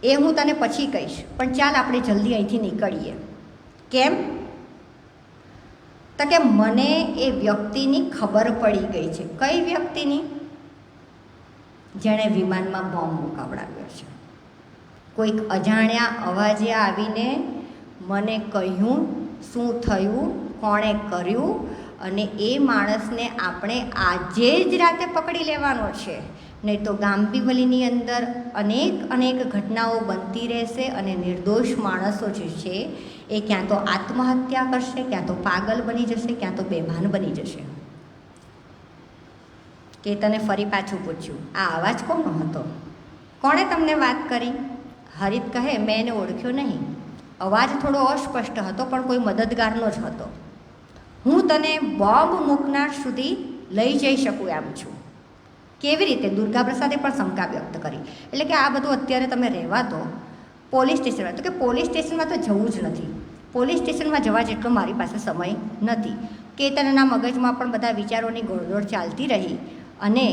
એ હું તને પછી કહીશ, પણ ચાલ આપણે જલ્દી અહીંથી નીકળીએ. કેમ? તો કે મને એ વ્યક્તિની ખબર પડી ગઈ છે. કઈ વ્યક્તિની? જેણે વિમાનમાં બોમ્બ મુકાવડાવ્યો છે. કોઈક અજાણ્યા અવાજે આવીને મને કહ્યું શું થયું, કોણે કર્યું, અને એ માણસને આપણે આજે જ રાતે પકડી લેવાનો છે. નહીં તો ગામ્બીવલીની અંદર અનેક ઘટનાઓ બનતી રહેશે અને નિર્દોષ માણસો જે છે એ ક્યાં તો આત્મહત્યા કરશે, ક્યાં તો પાગલ બની જશે, ક્યાં તો બેભાન બની જશે. કે તને ફરી પાછું પૂછ્યું, આ અવાજ કોનો હતો? કોણે તમને વાત કરી? હરિત કહે, મેં એને ઓળખ્યો નહીં. અવાજ થોડો અસ્પષ્ટ હતો પણ કોઈ મદદગારનો જ હતો. હું તને બોમ્બ મૂકનાર સુધી લઈ જઈ શકું એમ છું. કેવી રીતે? દુર્ગાપ્રસાદે પણ શંકા વ્યક્ત કરી. એટલે કે આ બધું અત્યારે તમે રહેવા દો, પોલીસ સ્ટેશનમાં. તો કે પોલીસ સ્ટેશનમાં તો જવું જ નથી. પોલીસ સ્ટેશનમાં જવા જેટલો મારી પાસે સમય નથી. કેતનના મગજમાં પણ બધા વિચારોની ગોળદોડ ચાલતી રહી. અને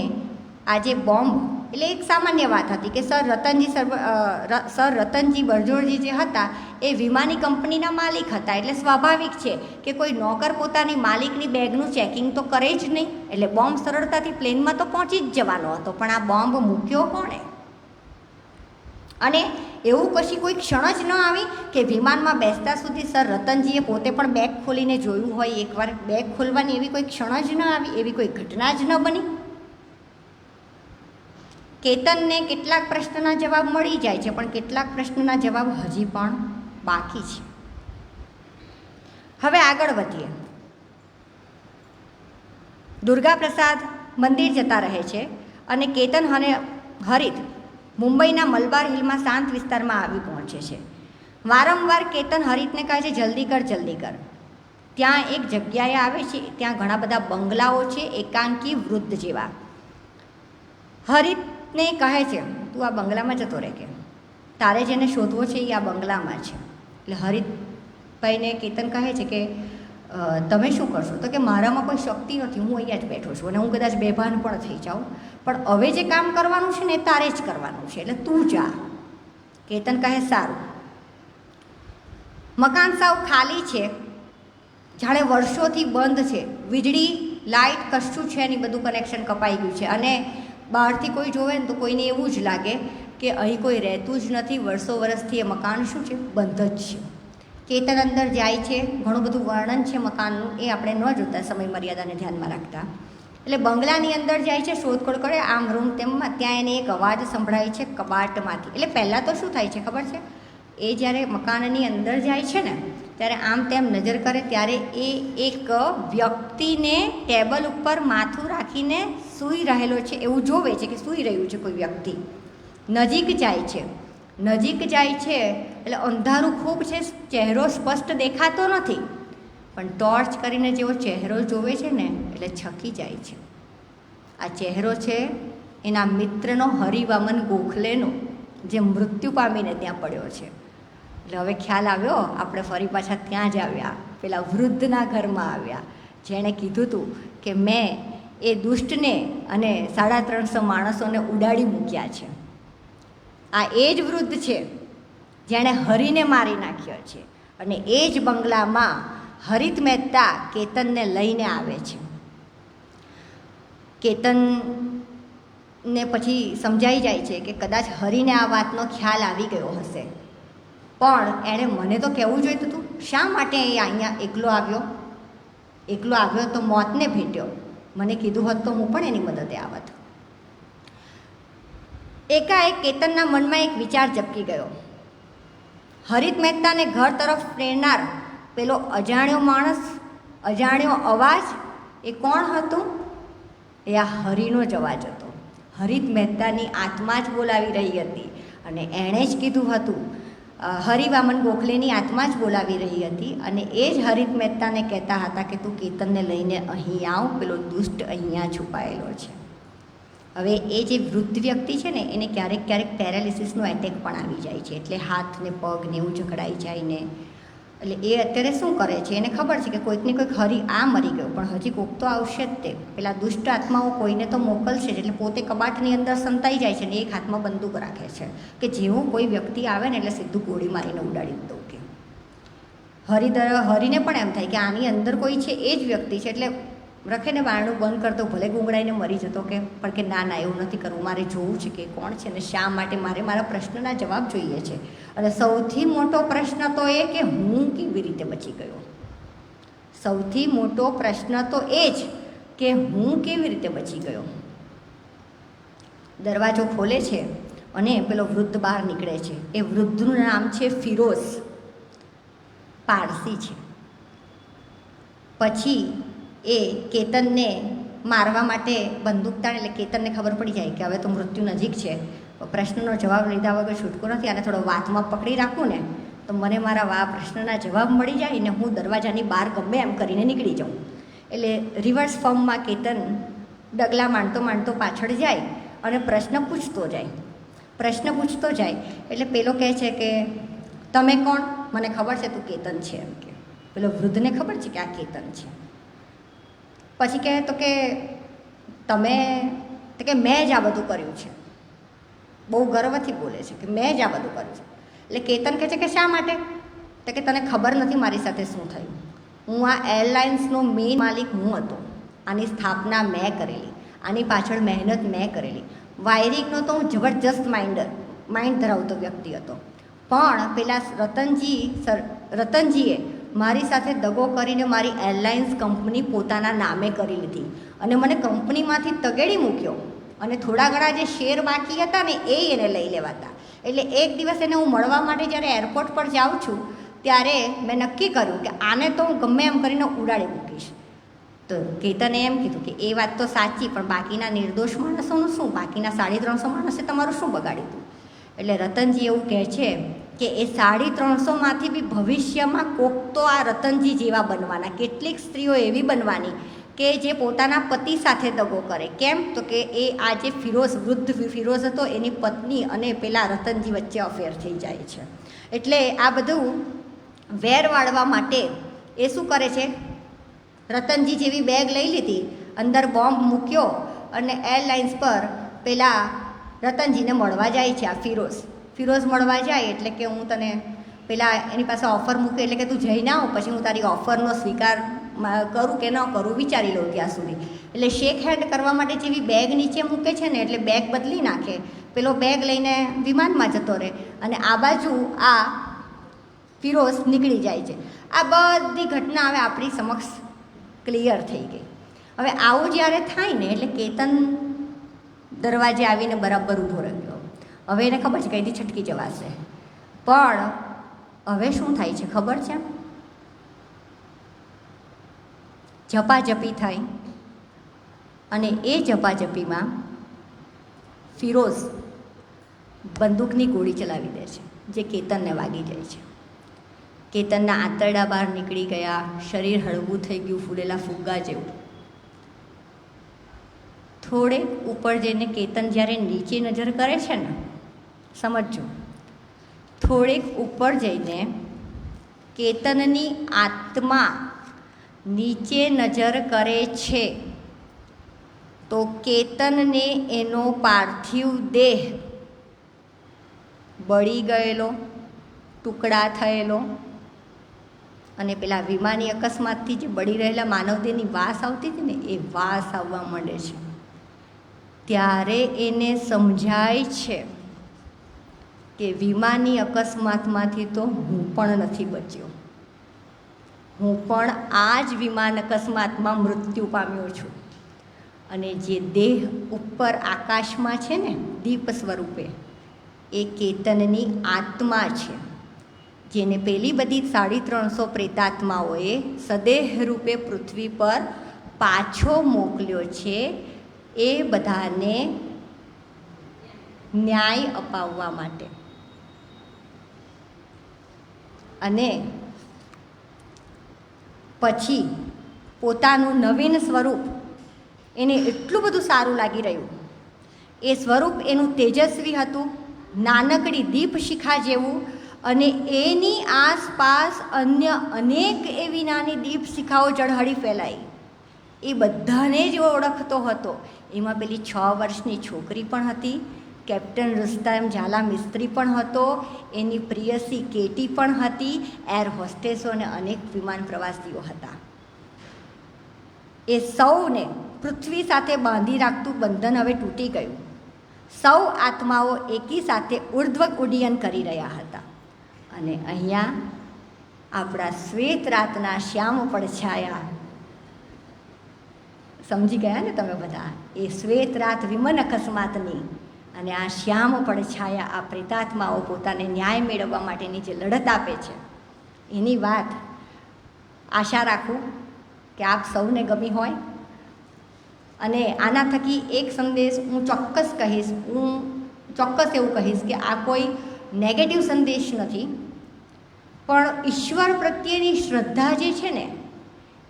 આજે બોમ્બ એટલે એક સામાન્ય વાત હતી કે સર રતનજી બરજોડજી જે હતા એ વિમાની કંપનીના માલિક હતા. એટલે સ્વાભાવિક છે કે કોઈ નોકર પોતાની માલિકની બેગનું ચેકિંગ તો કરે જ નહીં. એટલે બોમ્બ સરળતાથી પ્લેનમાં તો પહોંચી જ જવાનો હતો. પણ આ બોમ્બ મૂક્યો કોણે? અને એવું કશી કોઈ ક્ષણ જ ન આવી કે વિમાનમાં બેસતા સુધી સર રતનજીએ પોતે પણ બેગ ખોલીને જોયું હોય એકવાર? બેગ ખોલવાની એવી કોઈ ક્ષણ જ ન આવી, એવી કોઈ ઘટના જ ન બની. કેતનને કેટલાક પ્રશ્નના જવાબ મળી જાય છે પણ કેટલાક પ્રશ્નના જવાબ હજી પણ બાકી છે. હવે આગળ વધીએ. દુર્ગાપ્રસાદ મંદિર જતા રહે છે અને કેતન અને હરિત મુંબઈના મલબાર હિલમાં શાંત વિસ્તારમાં આવી પહોંચે છે. વારંવાર કેતન હરિતને કહે છે જલ્દી કર જલ્દી કર. ત્યાં એક જગ્યાએ આવે છે, ત્યાં ઘણા બધા બંગલાઓ છે, એકાંકી વૃદ્ધ જેવા. હરિતને કહે છે તું આ બંગલામાં જતો રહે, કે તારે જેને શોધવો છે એ આ બંગલામાં છે. એટલે હરિતભાઈને કેતન કહે છે કે તમે શું કરશો? તો કે મારામાં કોઈ શક્તિ નથી, હું અહીંયા જ બેઠો છું અને હું કદાચ બેભાન પણ થઈ જાઉં, પણ હવે જે કામ કરવાનું છે ને એ તારે જ કરવાનું છે, એટલે તું જા. કેતન કહે સારું. મકાન સાવ ખાલી છે, જાણે વર્ષોથી બંધ છે. વીજળી લાઇટ કશું છે નહીં, બધું કનેક્શન કપાઈ ગયું છે. અને બહારથી કોઈ જોવે ને તો કોઈને એવું જ લાગે કે અહીં કોઈ રહેતું જ નથી, વર્ષો વર્ષથી એ મકાન શું છે, બંધ જ છે. કેતન અંદર જાય છે, ઘણું બધું વર્ણન છે મકાનનું, એ આપણે ન જોતા, સમય મર્યાદાને ધ્યાનમાં રાખતા. એટલે બંગલાની અંદર જાય છે, શોધખોળ કરે, આમ રૂમ તેમમાં. ત્યાં એને એક અવાજ સંભળાય છે કબાટમાંથી. એટલે પહેલાં તો શું થાય છે ખબર છે? એ જ્યારે મકાનની અંદર જાય છે ને ત્યારે આમ તેમ નજર કરે ત્યારે એ એક વ્યક્તિને ટેબલ ઉપર માથું રાખીને સૂઈ રહેલો છે એવું જોવે છે, કે સૂઈ રહ્યું છે કોઈ વ્યક્તિ. નજીક જાય છે એટલે અંધારું ખૂબ છે, ચહેરો સ્પષ્ટ દેખાતો નથી, પણ ટોર્ચ કરીને જેવો ચહેરો જોવે છે ને એટલે છકી જાય છે. આ ચહેરો છે એના મિત્રનો, હરિવામન ગોખલેનો, જે મૃત્યુ પામીને ત્યાં પડ્યો છે. એટલે હવે ખ્યાલ આવ્યો, આપણે ફરી પાછા ત્યાં જ આવ્યા, પેલા વૃદ્ધના ઘરમાં આવ્યા, જેણે કીધું હતું કે મેં એ દુષ્ટને અને 350 માણસોને ઉડાડી મૂક્યા છે. આ એ જ વૃદ્ધ છે જેણે હરિને મારી નાખ્યો છે. અને એ જ બંગલામાં હરિત મહેતા કેતનને લઈને આવે છે. કેતનને પછી સમજાઈ જાય છે કે કદાચ હરિને આ વાતનો ખ્યાલ આવી ગયો હશે, પણ એણે મને તો કહેવું જોઈતું હતું. શા માટે એ અહીંયા એકલો આવ્યો તો મોતને ભેટ્યો. મને કીધું હોત તો હું પણ એની મદદે આવત. એકાએક કેતનના મનમાં એક વિચાર ઝબકી ગયો. હરિત મહેતાને ઘર તરફ પ્રેરનાર પેલો અજાણ્યો માણસ, અજાણ્યો અવાજ, એ કોણ હતું? એ આ હરિનો જ અવાજ હતો. હરિત મહેતાની આત્મા જ બોલાવી રહી હતી. અને એણે જ કીધું હતું, હરિવામન ગોખલેની આત્મા જ બોલાવી રહી હતી. અને એ જ હરિત મહેતાને કહેતા હતા કે તું કેતનને લઈને અહીં આવ, પેલો દુષ્ટ અહીંયા છુપાયેલો છે. હવે એ જે વૃદ્ધ વ્યક્તિ છે ને એને ક્યારેક પેરાલિસિસનો એટેક પણ આવી જાય છે. એટલે હાથ ને પગ ને એવું જકડાઈ જાય ને, એટલે એ અત્યારે શું કરે છે, એને ખબર છે કે કોઈકને કોઈક હરી આ મરી ગયો, પણ હજી કોઈક તો આવશે જ તે. પેલા દુષ્ટ આત્માઓ કોઈને તો મોકલશે જ, એટલે પોતે કબાટની અંદર સંતાઈ જાય છે ને એક હાથમાં બંદૂક રાખે છે કે જેવું કોઈ વ્યક્તિ આવે ને એટલે સીધું ગોળી મારીને ઉડાડી દઉં કે. હરીને પણ એમ થાય કે આની અંદર કોઈ છે એ જ વ્યક્તિ છે, એટલે રખે ને બારણું બંધ કરતો, ભલે ગુંગળાઈને મરી જતો કે, પણ કે ના ના એવું નથી કરવું, મારે જોવું છે કે કોણ છે ને શા માટે, મારે મારા પ્રશ્નના જવાબ જોઈએ છે. અને સૌથી મોટો પ્રશ્ન તો એ કે હું કેવી રીતે બચી ગયો. સૌથી મોટો પ્રશ્ન તો એ જ કે હું કેવી રીતે બચી ગયો. દરવાજો ખોલે છે અને પેલો વૃદ્ધ બહાર નીકળે છે. એ વૃદ્ધનું નામ છે ફિરોઝ, પારસી છે. પછી એ કેતનને મારવા માટે બંદૂક તાણે, એટલે કેતનને ખબર પડી જાય કે હવે તો મૃત્યુ નજીક છે, પ્રશ્નનો જવાબ લીધા વગર છૂટકો નથી, આને થોડો વાતમાં પકડી રાખું ને તો મને મારા પ્રશ્નના જવાબ મળી જાય ને હું દરવાજાની બહાર ગમે એમ કરીને નીકળી જાઉં. એટલે રિવર્સ ફોર્મમાં કેતન ડગલા માંડતો પાછળ જાય અને પ્રશ્ન પૂછતો જાય. એટલે પેલો કહે છે કે તમે કોણ? મને ખબર છે તું કેતન છે એમ કે. પેલો વૃદ્ધને ખબર છે કે આ કેતન છે. પછી કહે તો કે તમે, તો કે મેં જ આ બધું કર્યું છે. બહુ ગર્વથી બોલે છે કે મેં જ આ બધું કર્યું છે. એટલે કેતન કહે છે કે શા માટે? તો કે તને ખબર નથી મારી સાથે શું થયું. હું આ એરલાઇન્સનો મેઇન માલિક હું હતો, આની સ્થાપના મેં કરેલી, આની પાછળ મહેનત મેં કરેલી. વાયરિંગનો તો હું જબરજસ્ત માઇન્ડ ધરાવતો વ્યક્તિ હતો, પણ પેલા રતનજીએ મારી સાથે દગો કરીને મારી એરલાઇન્સ કંપની પોતાના નામે કરી લીધી અને મને કંપનીમાંથી તગેડી મૂક્યો અને થોડા ઘણા જે શેર બાકી હતા ને એ એને લઈ લેવાતા. એટલે એક દિવસ એને હું મળવા માટે જ્યારે એરપોર્ટ પર જાઉં છું ત્યારે મેં નક્કી કર્યું કે આને તો હું ગમે એમ કરીને ઉડાડી મૂકીશ. તો કેતને એમ કીધું કે એ વાત તો સાચી, પણ બાકીના નિર્દોષ માણસોનું શું? બાકીના 350 માણસે તમારું શું બગાડ્યું હતું? એટલે રતનજી એવું કહે છે કે એ 350માંથી બી ભવિષ્યમાં કોક તો આ રતનજી જેવા બનવાના. કેટલીક સ્ત્રીઓ એવી બનવાની કે જે પોતાના પતિ સાથે દગો કરે. કેમ? તો કે એ આ જે વૃદ્ધ ફિરોઝ હતો એની પત્ની અને પેલા રતનજી વચ્ચે અફેર થઈ જાય છે. એટલે આ બધું વેર વાળવા માટે એ શું કરે છે, રતનજી જેવી બેગ લઈ લીધી, અંદર બોમ્બ મૂક્યો અને એરલાઇન્સ પર પેલા રતનજીને મળવા જાય છે. આ ફિરોઝ મળવા જાય એટલે કે હું તને પેલા એની પાસે ઓફર મૂકે, એટલે કે તું જઈને આવ, પછી હું તારી ઓફરનો સ્વીકાર કરું કે ન કરું વિચારી લઉં ત્યાં સુધી. એટલે શેક હેન્ડ કરવા માટે જેવી બેગ નીચે મૂકે છે ને એટલે બેગ બદલી નાખે, પેલો બેગ લઈને વિમાનમાં જતો રહે અને આ બાજુ આ ફિરોઝ નીકળી જાય છે. આ બધી ઘટના હવે આપણી સમક્ષ ક્લિયર થઈ ગઈ. હવે આવું જ્યારે થાય ને એટલે કેતન દરવાજે આવીને બરાબર ઊભો રહ્યો. હવે એને ખબર છે કંઈથી છટકી જવાશે, પણ હવે શું થાય છે ખબર છે? ઝપાઝપી થાય અને એ ઝપાઝપીમાં ફિરોઝ બંદૂકની ગોળી ચલાવી દે છે, જે કેતનને વાગી જાય છે. કેતનના આંતરડા બહાર નીકળી ગયા, શરીર હળવું થઈ ગયું, ફૂલેલા ફુગ્ગા જેવું. થોડેક ઉપર જઈને કેતન જ્યારે નીચે નજર કરે છે ને, સમજજો, થોડેક ઉપર જઈને કેતનની આત્મા નીચે નજર કરે છે તો કેતનને એનો પાર્થિવ દેહ બળી ગયેલો, ટુકડા થયેલો અને પેલા વિમાની અકસ્માતથી જે બળી રહેલા માનવદેહની વાસ આવતી હતી ને એ વાસ આવવા માંડે છે. ત્યારે એને સમજાય છે કે વિમાની અકસ્માતમાંથી તો હું પણ નથી બચ્યો, હું પણ આ જ વિમાન અકસ્માતમાં મૃત્યુ પામ્યો છું. અને જે દેહ ઉપર આકાશમાં છે ને દીપ સ્વરૂપે, એ કેતનની આત્મા છે, જેને પેલી બધી 350 પ્રેતાત્માઓએ સદેહ રૂપે પૃથ્વી પર પાછો મોકલ્યો છે, એ બધાને ન્યાય અપાવવા માટે. અને પછી પોતાનું નવીન સ્વરૂપ એને એટલું બધું સારું લાગી રહ્યું. એ સ્વરૂપ એનું તેજસ્વી હતું, નાનકડી દીપ શિખા જેવું અને એની આસપાસ અન્ય અનેક એવી નાની દીપશિખાઓ ઝળહળી ફેલાઈ. એ બધાને જ ઓળખતો હતો. એમાં પેલી 6 વર્ષની છોકરી પણ હતી, કેપ્ટન રુસ્તમ ઝાલા મિસ્ત્રી પણ હતો, એની પ્રિયસી કેટી પણ હતી, એર હોસ્ટેસો અને અનેક વિમાન પ્રવાસીઓ હતા. એ સૌને પૃથ્વી સાથે બાંધી રાખતું બંધન હવે તૂટી ગયું. સૌ આત્માઓ એકી સાથે ઉર્ધ્વ ઉડ્ડયન કરી રહ્યા હતા. અને અહીંયા આપણા શ્વેત રાતના શ્યામ પડછાયા, સમજી ગયા ને તમે બધા? એ શ્વેત રાત વિમન અકસ્માતની અને આ શ્યામ પડછાયા આ પ્રેતાત્માઓ પોતાને ન્યાય મેળવવા માટેની જે લડત આપે છે, એની વાત આશા રાખું કે આપ સૌને ગમી હોય. અને આના થકી એક સંદેશ હું ચોક્કસ કહીશ, હું ચોક્કસ એવું કહીશ કે આ કોઈ નેગેટિવ સંદેશ નથી, પણ ઈશ્વર પ્રત્યેની શ્રદ્ધા જે છે ને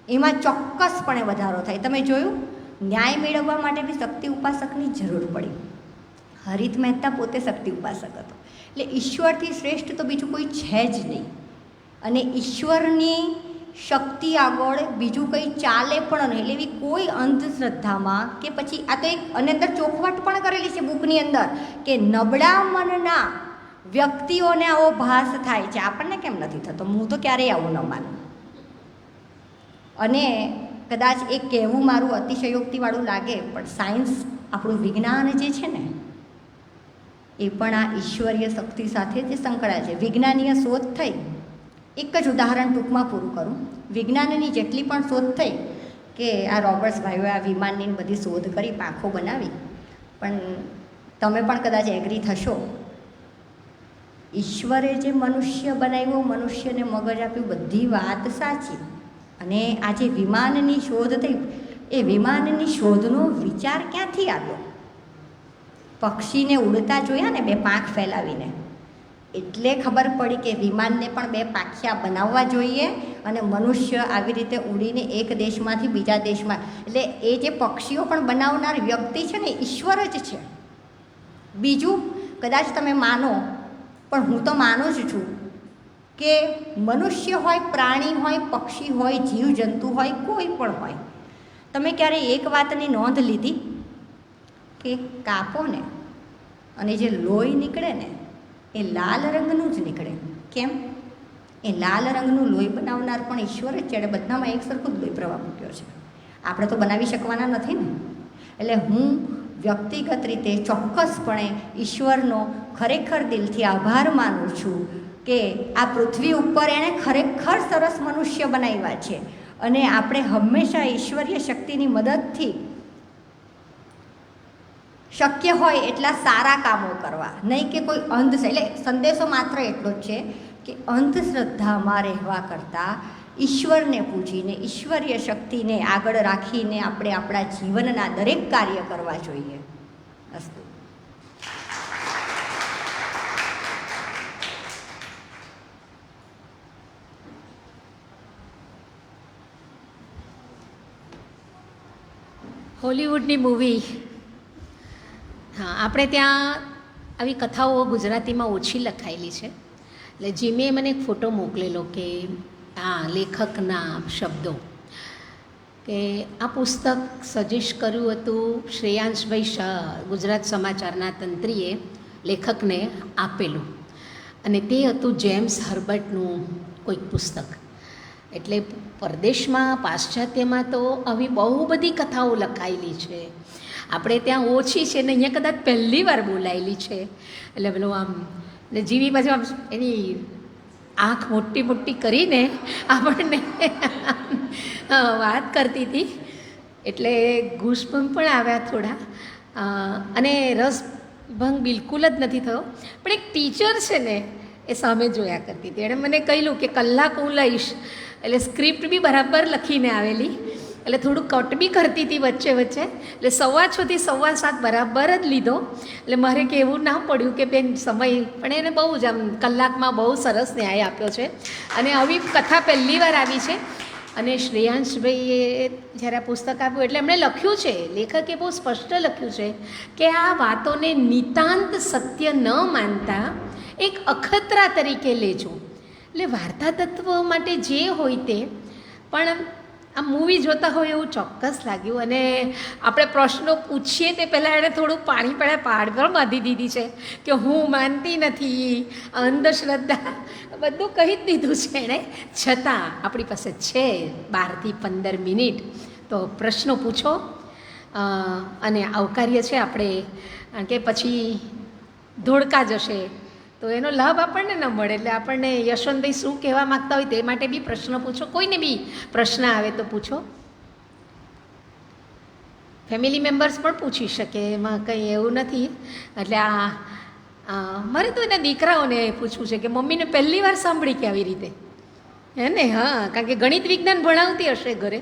એમાં ચોક્કસપણે વધારો થાય. તમે જોયું, ન્યાય મેળવવા માટે બી શક્તિ ઉપાસકની જરૂર પડી. હરિત મહેતા પોતે શક્તિ ઉપાસક હતો. એટલે ઈશ્વરથી શ્રેષ્ઠ તો બીજું કોઈ છે જ નહીં. અને ઈશ્વરની શક્તિ આગળ બીજું કંઈ ચાલે પણ નહીં. એટલે એવી કોઈ અંધશ્રદ્ધામાં કે પછી આ તો એક અને અંદર ચોખવટ પણ કરેલી છે બુકની અંદર કે નબળા મનના વ્યક્તિઓને આવો ભાસ થાય છે. આપણને કેમ નથી થતો? હું તો ક્યારેય આવું ન માનું. અને કદાચ એ કહેવું મારું અતિશયોક્તિવાળું લાગે, પણ સાયન્સ, આપણું વિજ્ઞાન જે છે ને એ પણ આ ઈશ્વરીય શક્તિ સાથે જ સંકળાય છે. વિજ્ઞાનીય શોધ થઈ, એક જ ઉદાહરણ ટૂંકમાં પૂરું કરું. વિજ્ઞાનની જેટલી પણ શોધ થઈ કે આ રોબર્ટ્સ ભાઈઓએ આ વિમાનની બધી શોધ કરી, પાંખો બનાવી, પણ તમે પણ કદાચ એગ્રી થશો, ઈશ્વરે જે મનુષ્ય બનાવ્યો, મનુષ્યને મગજ આપ્યું, બધી વાત સાચી. અને આ જે વિમાનની શોધ થઈ, એ વિમાનની શોધનો વિચાર ક્યાંથી આવ્યો? પક્ષીને ઉડતા જોયા ને 2 પાંખ ફેલાવીને, એટલે ખબર પડી કે વિમાનને પણ 2 પાંખિયા બનાવવા જોઈએ અને મનુષ્ય આવી રીતે ઉડીને એક દેશમાંથી બીજા દેશમાં. એટલે એ જે પક્ષીઓ પણ બનાવનાર વ્યક્તિ છે ને ઈશ્વર જ છે. બીજું કદાચ તમે માનો, પણ હું તો માનું જ છું કે મનુષ્ય હોય, પ્રાણી હોય, પક્ષી હોય, જીવજંતુ હોય, કોઈ પણ હોય, તમે ક્યારેય એક વાતની નોંધ લીધી કે કાપો ને અને જે લોહી નીકળે ને એ લાલ રંગનું જ નીકળે. કેમ? એ લાલ રંગનું લોહી બનાવનાર પણ ઈશ્વર જ છે. એટલે બધામાં એક સરખું જ લોહી પ્રવાહ મૂક્યો છે. આપણે તો બનાવી શકવાના નથી ને. એટલે હું વ્યક્તિગત રીતે ચોક્કસપણે ઈશ્વરનો ખરેખર દિલથી આભાર માનું છું કે આ પૃથ્વી ઉપર એણે ખરેખર સરસ મનુષ્ય બનાવ્યા છે. અને આપણે હંમેશા ઈશ્વરીય શક્તિની મદદથી શક્ય હોય એટલા સારા કામો કરવા, નહીં કે કોઈ એટલે સંદેશો માત્ર એટલો જ છે કે અંધશ્રદ્ધામાં રહેવા કરતાં ઈશ્વરને પૂજીને, ઈશ્વરીય શક્તિને આગળ રાખીને આપણે આપણા જીવનના દરેક કાર્ય કરવા જોઈએ. અસ્તુ. હોલિવૂડની મૂવી, હા, આપણે ત્યાં આવી કથાઓ ગુજરાતીમાં ઓછી લખાયેલી છે. એટલે જીમે મને એક ફોટો મોકલેલો કે આ લેખકના શબ્દો, કે આ પુસ્તક સજેસ્ટ કર્યું હતું શ્રેયાંશભાઈ શાહ, ગુજરાત સમાચારના તંત્રીએ લેખકને આપેલું, અને તે હતું જેમ્સ હર્બર્ટનું કોઈક પુસ્તક. એટલે પરદેશમાં, પાશ્ચાત્યમાં તો આવી બહુ બધી કથાઓ લખાયેલી છે. આપણે ત્યાં ઓછી છે ને અહીંયા કદાચ પહેલી વાર બોલાયેલી છે. એટલે પેલું આમ ને જીવી બાજુ આમ એની આંખ મોટી મોટી કરીને આપણને વાત કરતી હતી, એટલે ઘૂસપંપ પણ આવ્યા થોડા, અને રસભંગ બિલકુલ જ નથી થયો. પણ એક ટીચર છે ને એ સામે જોયા કરતી હતી. એણે મને કહેલું કે કલાક હું લઈશ. એટલે સ્ક્રિપ્ટ બી બરાબર લખીને આવેલી, એટલે થોડું કટ બી કરતી હતી વચ્ચે વચ્ચે. એટલે 6:15 થી 7:15 બરાબર જ લીધો. એટલે મારે કહેવું ના પડ્યું કે બેન સમય, પણ એને બહુ જ આમ કલાકમાં બહુ સરસ ન્યાય આપ્યો છે. અને આવી કથા પહેલી વાર આવી છે. અને શ્રેયાંશભાઈએ જ્યારે આ પુસ્તક આપ્યું એટલે એમણે લખ્યું છે, લેખકે બહુ સ્પષ્ટ લખ્યું છે કે આ વાતોને નિતાંત સત્ય ન માનતા એક અખતરા તરીકે લેજો. એટલે વાર્તા તત્વ માટે જે હોય તે, પણ આ મૂવી જોતા હોય એવું ચોક્કસ લાગ્યું. અને આપણે પ્રશ્નો પૂછીએ તે પહેલાં એણે થોડું પાણી પહેલાં પાડ પર બાંધી દીધી છે કે હું માનતી નથી, અંધશ્રદ્ધા બધું કહી જ દીધું છે એણે. છતાં આપણી પાસે છે 12થી 15 મિનિટ, તો પ્રશ્નો પૂછો અને આવકાર્ય છે આપણે, કારણ કે પછી ધોળકા જશે તો એનો લાભ આપણને ન મળે. એટલે આપણને યશવંતભાઈ શું કહેવા માગતા હોય તે માટે બી પ્રશ્ન પૂછો. કોઈને બી પ્રશ્ન આવે તો પૂછો. ફેમિલી મેમ્બર્સ પણ પૂછી શકે, એમાં કંઈ એવું નથી. એટલે મારે તો એના દીકરાઓને પૂછવું છે કે મમ્મીને પહેલી વાર સાંભળી કે આવી રીતે, હે ને? હા, કારણ કે ગણિત વિજ્ઞાન ભણાવતી હશે ઘરે.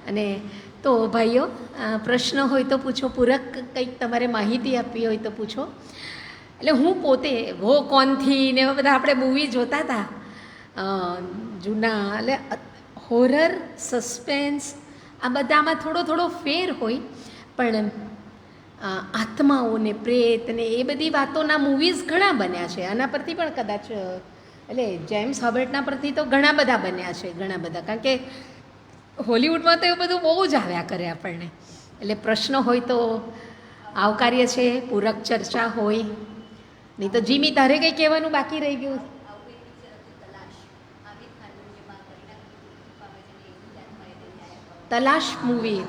અને તો ભાઈઓ, પ્રશ્ન હોય તો પૂછો, પૂરક કંઈક તમારે માહિતી આપવી હોય તો પૂછો. એટલે હું પોતે વો કોનથી ને એવા બધા આપણે મૂવી જોતા હતા જૂના, એટલે હોરર, સસ્પેન્સ આ બધામાં થોડો ફેર હોય, પણ આત્માઓ ને પ્રેત ને એ બધી વાતોના મૂવીઝ ઘણા બન્યા છે. આના પરથી પણ કદાચ, એટલે જેમ્સ હર્બર્ટના પરથી તો ઘણા બધા બન્યા છે, ઘણા બધા. કારણ કે હોલિવૂડમાં તો એવું બધું બહુ જ આવ્યા કરે આપણને. એટલે પ્રશ્નો હોય તો આવકાર્ય છે, પૂરક ચર્ચા હોય. નહીં તો જીમી, તારે કંઈ કહેવાનું બાકી રહી ગયું? તલાશ મૂવી,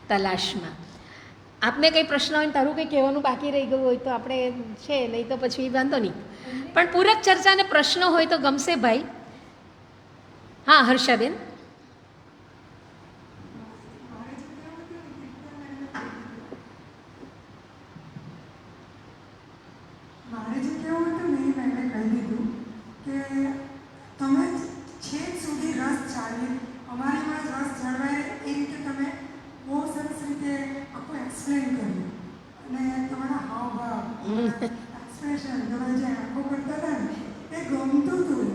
તલાશમાં આપને કંઈ પ્રશ્ન હોય, તારું કંઈ કહેવાનું બાકી રહી ગયું હોય તો આપણે છે, નહીં તો પછી વાંધો નહીં. પણ પૂરક ચર્ચાને પ્રશ્નો હોય તો ગમશે ભાઈ. હા, હર્ષાબેન. મારે જે કહેવું હતું ને એ મેં કહી દીધું કે તમે છેક સુધી રસ જાળવી, અમારીમાં રસ જળવાય એ રીતે તમે બહુ સરસ રીતે આખું એક્સપ્લેન કર્યું. અને તમારા હાવભાવ, એક્સપ્રેશન, તમે જે આંખો કરતા હતા ને એ ગમતું હતું.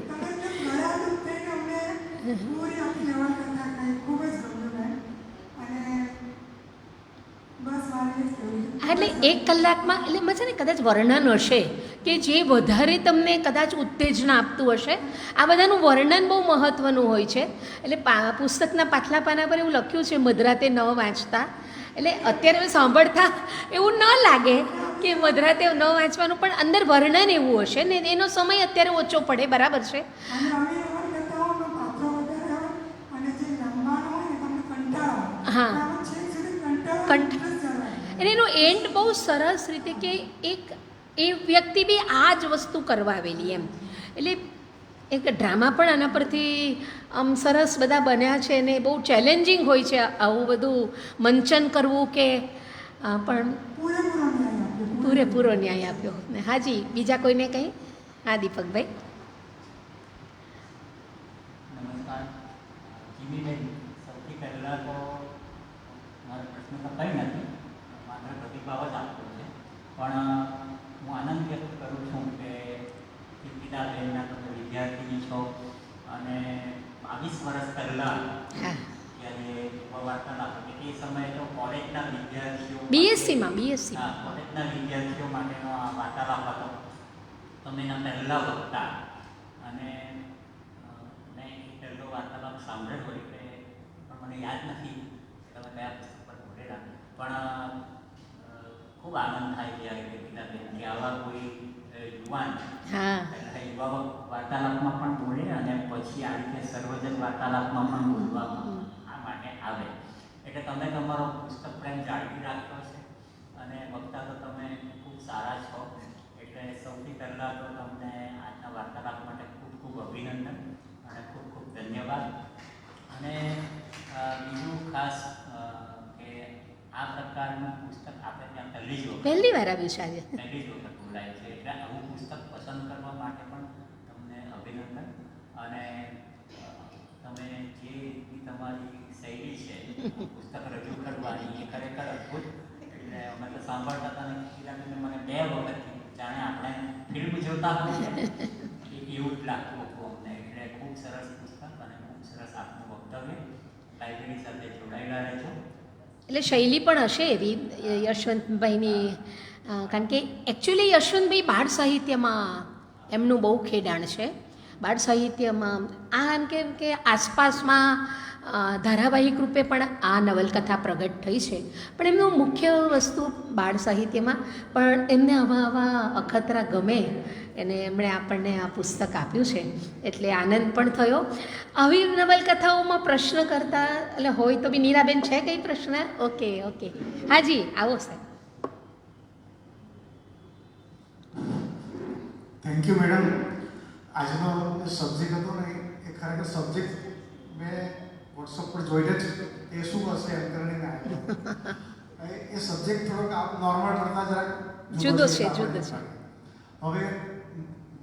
તમે એકદમ ગળાદુપ થઈને અમને પૂરી આપી લેવા કરતા કંઈ ખૂબ જ ગમ્યું મેં. અને બસ મારે જ કહેવું છે. એટલે 1 કલાકમાં, એટલે એમાં છે ને કદાચ વર્ણન હશે કે જે વધારે તમને કદાચ ઉત્તેજના આપતું હશે. આ બધાનું વર્ણન બહુ મહત્ત્વનું હોય છે. એટલે પુસ્તકના પાછલા પાના પર એવું લખ્યું છે, મધરાતે ન વાંચતા. એટલે અત્યારે સાંભળતા એવું ન લાગે કે મધરાતે ન વાંચવાનું, પણ અંદર વર્ણન એવું હશે ને એનો સમય અત્યારે ઓછો પડે, બરાબર છે. અને આવી એવા કથાઓનો પાત્રો વધારે હોય અને જે લંબાણ હોય ને તમને કંટાળો આવે. હા. આમાં છેક સુધી કંટાળો કંટાળો. જ જવાય. અને એનો એન્ડ બહુ સરસ રીતે કે એ વ્યક્તિ બી આ જ વસ્તુ કરવા આવેલી એમ. એટલે એક ડ્રામા પણ આના પરથી આમ સરસ બધા બન્યા છે, અને બહુ ચેલેન્જિંગ હોય છે આવું બધું મંચન કરવું, કે પણ પૂરેપૂરો ન્યાય આપ્યો. ને હાજી, બીજા કોઈને કંઈ? હા, દીપકભાઈ. નમસ્કાર જીમીબેન, સૌથી પહેલાં તો મારો પ્રશ્ન તો કંઈ નથી, માત્ર પ્રતિભાવ જ આપવો છે. પણ હું આનંદ વ્યક્ત કરું છું કે પિતાબેનના તમે વિદ્યાર્થીની છો, અને 22 વર્ષ પહેલાં જ્યારે વાર્તાલાપ, એ સમયે તો કોલેજના વિદ્યાર્થીઓ, બીએસસીમાં કોલેજના વિદ્યાર્થીઓ માટેનો આ વાર્તાલાપ હતો. તમે એના પહેલાં વખતા, અને મેં એ પહેલો વાર્તાલાપ સાંભળ્યો હોય કે પણ મને યાદ નથી તમે કયા પુસ્તક પર બોલેલા. પણ ખૂબ આનંદ થાય ત્યારે કે પિતાબેન કે આવા કોઈ યુવાન યુવા વાર્તાલાપમાં પણ બોલે, અને પછી આ રીતે સર્વજન વાર્તાલાપમાં પણ બોલવામાં આ માટે આવે. એટલે તમે તમારો પુસ્તક પ્રેમ જાળવી રાખ્યો છે, અને વક્તા તો તમે ખૂબ સારા છો. એટલે સૌથી પહેલાં તો તમને આજના વાર્તાલાપ માટે ખૂબ ખૂબ અભિનંદન અને ખૂબ ખૂબ ધન્યવાદ. અને બીજું ખાસ કે આ પ્રકારનું પુસ્તક આપણે ત્યાં પહેલી વાર આવ્યું છે આજે, પહેલી જ વખત બોલાય છે. એટલે આવું પુસ્તક પસંદ કરવા માટે પણ તમને અભિનંદન. અને તમે જે તમારી શૈલી છે પુસ્તક રજૂ કરવાની, એ ખરેખર અદ્ભુત. એટલે અમે તો સાંભળતા હતા, અને કીરાબેને મને 2 વખત જાણે આપણે ફિલ્મ જોતા હોય એવું જ લાગતું હતું અમને. એટલે ખૂબ સરસ પુસ્તક અને ખૂબ સરસ આપનું વક્તવ્ય. લાઇબ્રેરી સાથે જોડાયેલા રહેજો. એટલે શૈલી પણ હશે એવી યશવંતભાઈની, કારણ કે એકચ્યુઅલી યશવંતભાઈ બાળ સાહિત્યમાં એમનું બહુ ખેડાણ છે. બાળ સાહિત્યમાં આ એમ કે આસપાસમાં ધારાવાહિક રૂપે પણ આ નવલકથા પ્રગટ થઈ છે, પણ એમનું મુખ્ય વસ્તુ બાળ સાહિત્યમાં પણ એમને આવા અખતરા ગમે અને એમણે આપણને આ પુસ્તક આપ્યું છે એટલે આનંદ પણ થયો. આવી નવલકથાઓમાં પ્રશ્ન કરતા એટલે હોય તો બી નીરાબેન છે કંઈ પ્રશ્ન? ઓકે ઓકે, હાજી આવો સાહેબ. Thank you madam. આજનો સબ્જેક્ટ હતો ને એ ખરેખર સબ્જેક્ટ મેં વોટ્સઅપ પર જોઈને જ એ શું હશે એમ કરીને મેં આવ્યો. એ સબ્જેક્ટ થોડોક આપ નોર્મલ કરતાં જરાક જુદો છે. હવે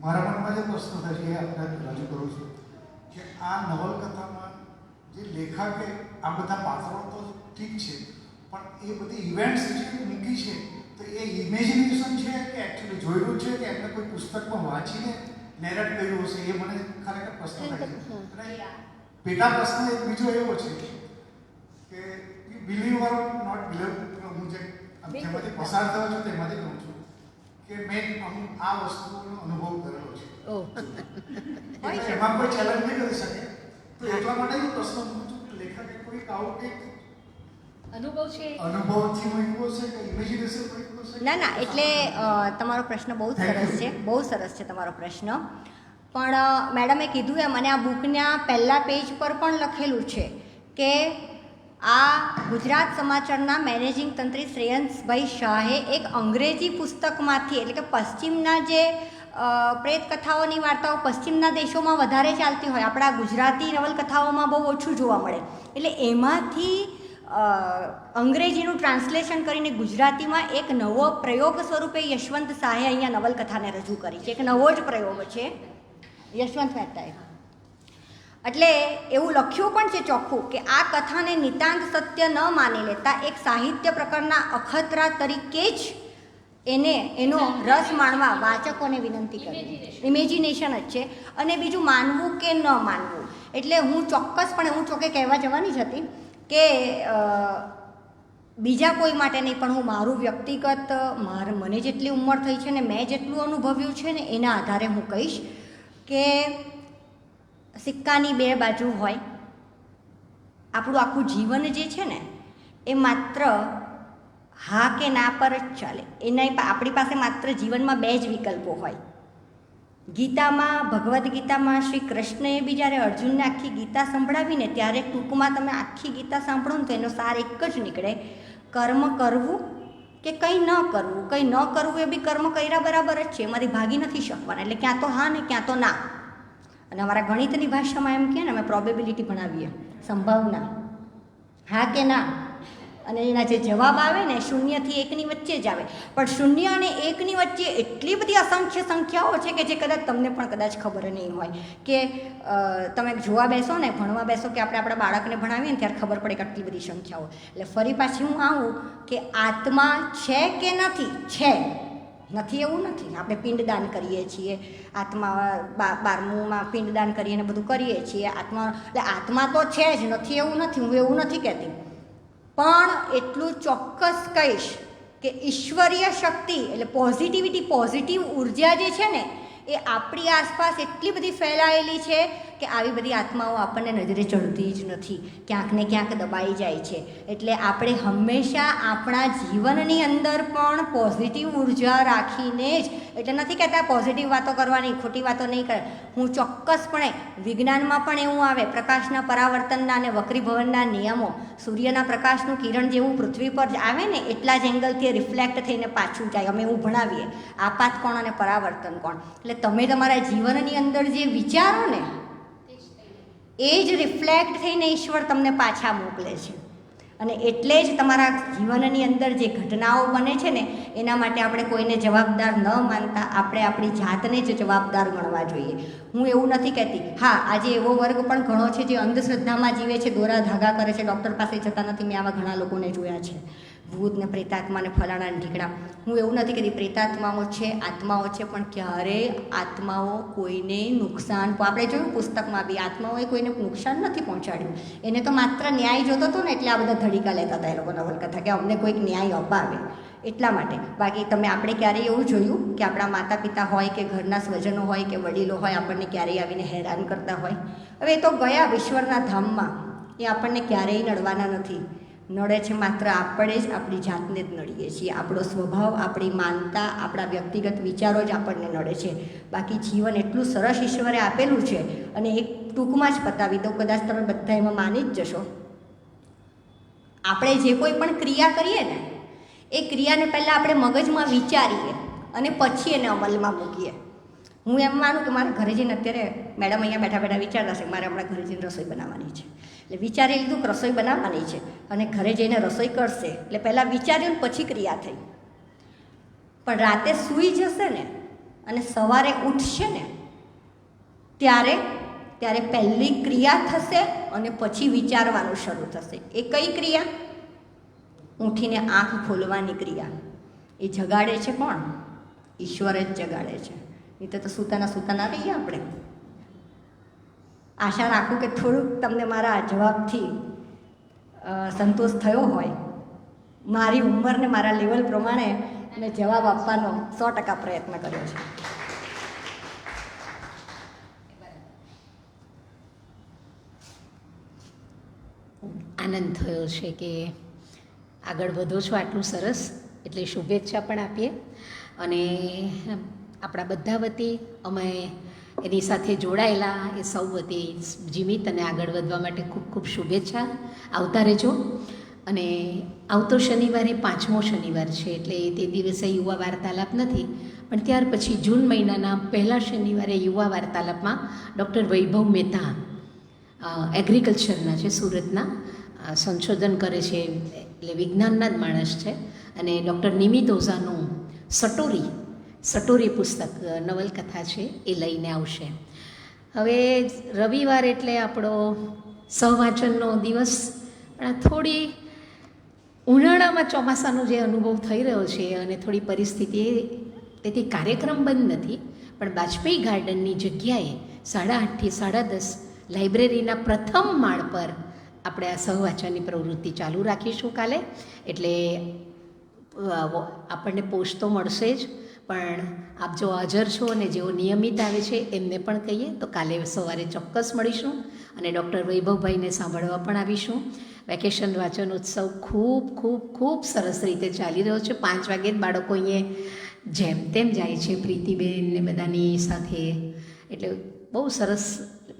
મારા મનમાં જે પ્રશ્ન થાય છે એ આપણે રજૂ કરું છું કે આ નવલકથામાં જે લેખકે આ બધા પાત્રો તો ઠીક છે, પણ એ બધી ઇવેન્ટ્સ જે મૂકી છે તો એ ઇમેજિનેશન છે કે એકચ્યુઅલી જોયેલું છે કે એમને કોઈ પુસ્તકમાં વાંચીને નેરેટ કર્યું હશે, એ મને ખરેખર પ્રશ્ન થાય છે. અને પેટા પ્રશ્ન એક બીજો એવો છે કે બિલીવ ઓર નોટ બિલીવ, હું જેમાંથી પસાર થયો છું તેમાંથી કહું છું કે મેં આ વસ્તુનો અનુભવ કરેલો છે. એટલે એમાં કોઈ ચેલેન્જ નહીં કરી શકે, તો એટલા માટે હું પ્રશ્ન પૂછું છું કે લેખકે કોઈ આવું કંઈક અનુભવ છે, અનુભવથી મૂક્યો છે કે ઇમેજિનેશન મૂક્યો છે? ના એટલે તમારો પ્રશ્ન બહુ જ સરસ છે, બહુ સરસ છે તમારો પ્રશ્ન. પણ મેડમે કીધું એમ, મને આ બુકના પહેલા પેજ પર પણ લખેલું છે કે આ ગુજરાત સમાચારના મેનેજિંગ તંત્રી શ્રેયંસભાઈ શાહે એક અંગ્રેજી પુસ્તકમાંથી, એટલે કે પશ્ચિમના જે પ્રેત કથાઓની વાર્તાઓ પશ્ચિમના દેશોમાં વધારે ચાલતી હોય, આપણા ગુજરાતી નવલકથાઓમાં બહુ ઓછું જોવા મળે, એટલે એમાંથી અંગ્રેજીનું ટ્રાન્સલેશન કરીને ગુજરાતીમાં એક નવો પ્રયોગ સ્વરૂપે યશવંત શાહે અહીંયા નવલકથાને રજૂ કરી છે. એક નવો જ પ્રયોગ છે યશવંત મહેતાએ. એટલે એવું લખ્યું પણ છે ચોખ્ખું કે આ કથાને નિતાંત સત્ય ન માની લેતા એક સાહિત્ય પ્રકારના અખતરા તરીકે જ એનો રસ માણવા વાચકોને વિનંતી કરી. ઇમેજિનેશન જ છે. અને બીજું માનવું કે ન માનવું, એટલે હું ચોક્કસપણે હું ચોકે કહેવા જવાની જ હતી કે બીજા કોઈ માટે નહીં, પણ હું મારું વ્યક્તિગત મને જેટલી ઉંમર થઈ છે ને મેં જેટલું અનુભવ્યું છે ને એના આધારે હું કહીશ કે સિક્કાની બે બાજુ હોય. આપણું આખું જીવન જે છે ને એ માત્ર હા કે ના પર જ ચાલે. આપણી પાસે માત્ર જીવનમાં બે જ વિકલ્પો હોય. ગીતામાં, ભગવદ્ ગીતામાં શ્રી કૃષ્ણએ બી જ્યારે અર્જુનને આખી ગીતા સંભળાવીને ત્યારે ટૂંકમાં તમે આખી ગીતા સાંભળો ને તો એનો સાર એક જ નીકળે, કર્મ કરવું કે કંઈ ન કરવું. કંઈ ન કરવું એ બી કર્મ કર્યા બરાબર જ છે, એમાંથી ભાગી નથી શકવાના. એટલે ક્યાં તો હા ને ક્યાં તો ના. અને અમારા ગણિતની ભાષામાં એમ કહે ને, અમે પ્રોબેબિલિટી ભણાવીએ, સંભાવના, હા કે ના. અને એના જે જવાબ આવે ને 0 થી 1ની વચ્ચે જ આવે. પણ 0 અને 1ની વચ્ચે એટલી બધી અસંખ્ય સંખ્યાઓ છે કે જે કદાચ તમને પણ કદાચ ખબર નહીં હોય. કે તમે જોવા બેસો ને, ભણવા બેસો કે આપણે આપણા બાળકને ભણાવીએ ને ત્યારે ખબર પડે કે આટલી બધી સંખ્યાઓ. એટલે ફરી પાછી હું આવું કે આત્મા છે કે નથી? છે. નથી એવું નથી. આપણે પિંડદાન કરીએ છીએ, આત્મા 12મુમાં પિંડદાન કરીને બધું કરીએ છીએ. એટલે આત્મા તો છે જ, નથી એવું નથી, હું એવું નથી કહેતી. પણ એટલું ચોક્કસ કહીશ કે ઈશ્વરીય શક્તિ એટલે પોઝિટિવિટી, પોઝિટિવ ઉર્જા જે છે ને એ આપણી આસપાસ એટલી બધી ફેલાયેલી છે કે આવી બધી આત્માઓ આપણને નજરે ચડતી જ નથી, ક્યાંક ને ક્યાંક દબાઈ જાય છે. એટલે આપણે હંમેશા આપણા જીવનની અંદર પણ પોઝિટિવ ઉર્જા રાખીને જ, એટલે નથી કહેતા પોઝિટિવ વાતો કરવાની, ખોટી વાતો નહીં કરે. હું ચોક્કસપણે વિજ્ઞાનમાં પણ એવું આવે, પ્રકાશના પરાવર્તનના અને વક્રીભવનના નિયમો, સૂર્યના પ્રકાશનું કિરણ જેવું પૃથ્વી પર આવે ને એટલા જ એંગલથી રિફ્લેક્ટ થઈને પાછું જાય. અમે એવું ભણાવીએ, આપાત કોણ અને પરાવર્તન કોણ. એટલે તમે તમારા જીવનની અંદર જે વિચારો ને એ જ રિફ્લેક્ટ થઈને ઈશ્વર તમને પાછા મોકલે છે. અને એટલે જ તમારા જીવનની અંદર જે ઘટનાઓ બને છે ને એના માટે આપણે કોઈને જવાબદાર ન માનતા આપણે આપણી જાતને જ જવાબદાર ગણવા જોઈએ. હું એવું નથી કહેતી. હા, આજે એવો વર્ગ પણ ઘણો છે જે અંધશ્રદ્ધામાં જીવે છે, દોરા ધાગા કરે છે, ડૉક્ટર પાસે જતા નથી. મેં આવા ઘણા લોકોને જોયા છે. ભૂત ને પ્રેતાત્મા ને ફલાણા ને ઢીકણા. હું એવું નથી કહેતી પ્રેતાત્માઓ છે, આત્માઓ છે, પણ ક્યારેય આત્માઓ કોઈને નુકસાન, આપણે જોયું પુસ્તકમાં બી આત્માઓએ કોઈને નુકસાન નથી પહોંચાડ્યું. એને તો માત્ર ન્યાય જોતો હતો ને એટલે આ બધા ધડીકા લેતા હતા એ લોકો નવલકથા, કે અમને કોઈક ન્યાય અપાવે એટલા માટે. બાકી આપણે ક્યારેય એવું જોયું કે આપણા માતા પિતા હોય કે ઘરના સ્વજનો હોય કે વડીલો હોય આપણને ક્યારેય આવીને હેરાન કરતા હોય? હવે એ તો ગયા ઈશ્વરના ધામમાં, એ આપણને ક્યારેય નડવાના નથી. નડે છે માત્ર આપણે જ આપણી જાતને જ નડીએ છીએ. આપણો સ્વભાવ, આપણી માનતા, આપણા વ્યક્તિગત વિચારો જ આપણને નડે છે. બાકી જીવન એટલું સરસ ઈશ્વરે આપેલું છે. અને એક ટૂંકમાં જ પતાવી દઉં, કદાચ તમે બધા એમાં માની જ જશો. આપણે જે કોઈ પણ ક્રિયા કરીએ ને, એ ક્રિયાને પહેલાં આપણે મગજમાં વિચારીએ અને પછી એને અમલમાં મૂકીએ. હું એમ માનું કે મારા ઘરે જઈને અત્યારે મેડમ અહીંયા બેઠા બેઠા વિચારતા છે મારે હમણાં ઘરે જઈને રસોઈ બનાવવાની છે, એટલે વિચારી લીધું કે રસોઈ બનાવવાની છે અને ઘરે જઈને રસોઈ કરશે, એટલે પહેલાં વિચાર્યું ને પછી ક્રિયા થઈ. પણ રાતે સૂઈ જશે ને અને સવારે ઉઠશે ને ત્યારે પહેલી ક્રિયા થશે અને પછી વિચારવાનું શરૂ થશે. એ કઈ ક્રિયા? ઉઠીને આંખ ખોલવાની ક્રિયા. એ જગાડે છે કોણ? ઈશ્વર જ જગાડે છે. નહીં તો સૂતાના રહીએ આપણે. આશા રાખું કે થોડુંક તમને મારા જવાબથી સંતોષ થયો હોય. મારી ઉંમર ને મારા લેવલ પ્રમાણે મેં જવાબ આપવાનો 100% પ્રયત્ન કર્યો છે. આનંદ થયો છે કે આગળ વધો છો આટલું સરસ, એટલે શુભેચ્છા પણ આપીએ. અને આપણા બધા વતી અમે એની સાથે જોડાયેલા એ સૌ વતી જીમિત અને આગળ વધવા માટે ખૂબ ખૂબ શુભેચ્છા. આવતા રહેજો. અને આવતો શનિવારે 5મો શનિવાર છે, એટલે તે દિવસે યુવા વાર્તાલાપ નથી, પણ ત્યાર પછી જૂન મહિનાના પહેલા શનિવારે યુવા વાર્તાલાપમાં ડૉક્ટર વૈભવ મહેતા એગ્રીકલ્ચરના છે, સુરતના, સંશોધન કરે છે, એટલે વિજ્ઞાનના જ માણસ છે. અને ડૉક્ટર નિમિત ઓઝાનું સટોરી પુસ્તક નવલકથા છે એ લઈને આવશે. હવે રવિવાર એટલે આપણો સહવાચનનો દિવસ, પણ થોડી ઉનાળામાં ચોમાસાનો જે અનુભવ થઈ રહ્યો છે અને થોડી પરિસ્થિતિ, તેથી કાર્યક્રમ બંધ નથી, પણ વાજપેયી ગાર્ડનની જગ્યાએ 8:30 થી 10:30 લાઇબ્રેરીના પ્રથમ માળ પર આપણે આ સહવાચનની પ્રવૃત્તિ ચાલુ રાખીશું કાલે. એટલે આપણને પોસ્ટ તો મળશે જ, પણ આપ જો હાજર છો અને જેઓ નિયમિત આવે છે એમને પણ કહીએ તો કાલે સવારે ચોક્કસ મળીશું અને ડૉક્ટર વૈભવભાઈને સાંભળવા પણ આવીશું. વેકેશન વાંચન ઉત્સવ ખૂબ ખૂબ ખૂબ સરસ રીતે ચાલી રહ્યો છે. 5 વાગે જ બાળકો અહીંયા જેમ તેમ જાય છે, પ્રીતિબેન ને બધાની સાથે. એટલે બહુ સરસ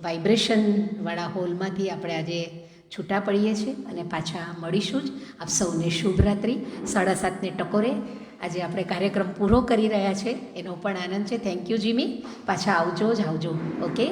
વાઇબ્રેશનવાળા હોલમાંથી આપણે આજે છૂટા પડીએ છીએ અને પાછા મળીશું જ. આપ સૌને શુભરાત્રિ. 7:30 ટકોરે આજે આપણે કાર્યક્રમ પૂરો કરી રહ્યા છે, એનો પણ આનંદ છે. Thank you Jimmy. પાછા આવજો. ઓકે.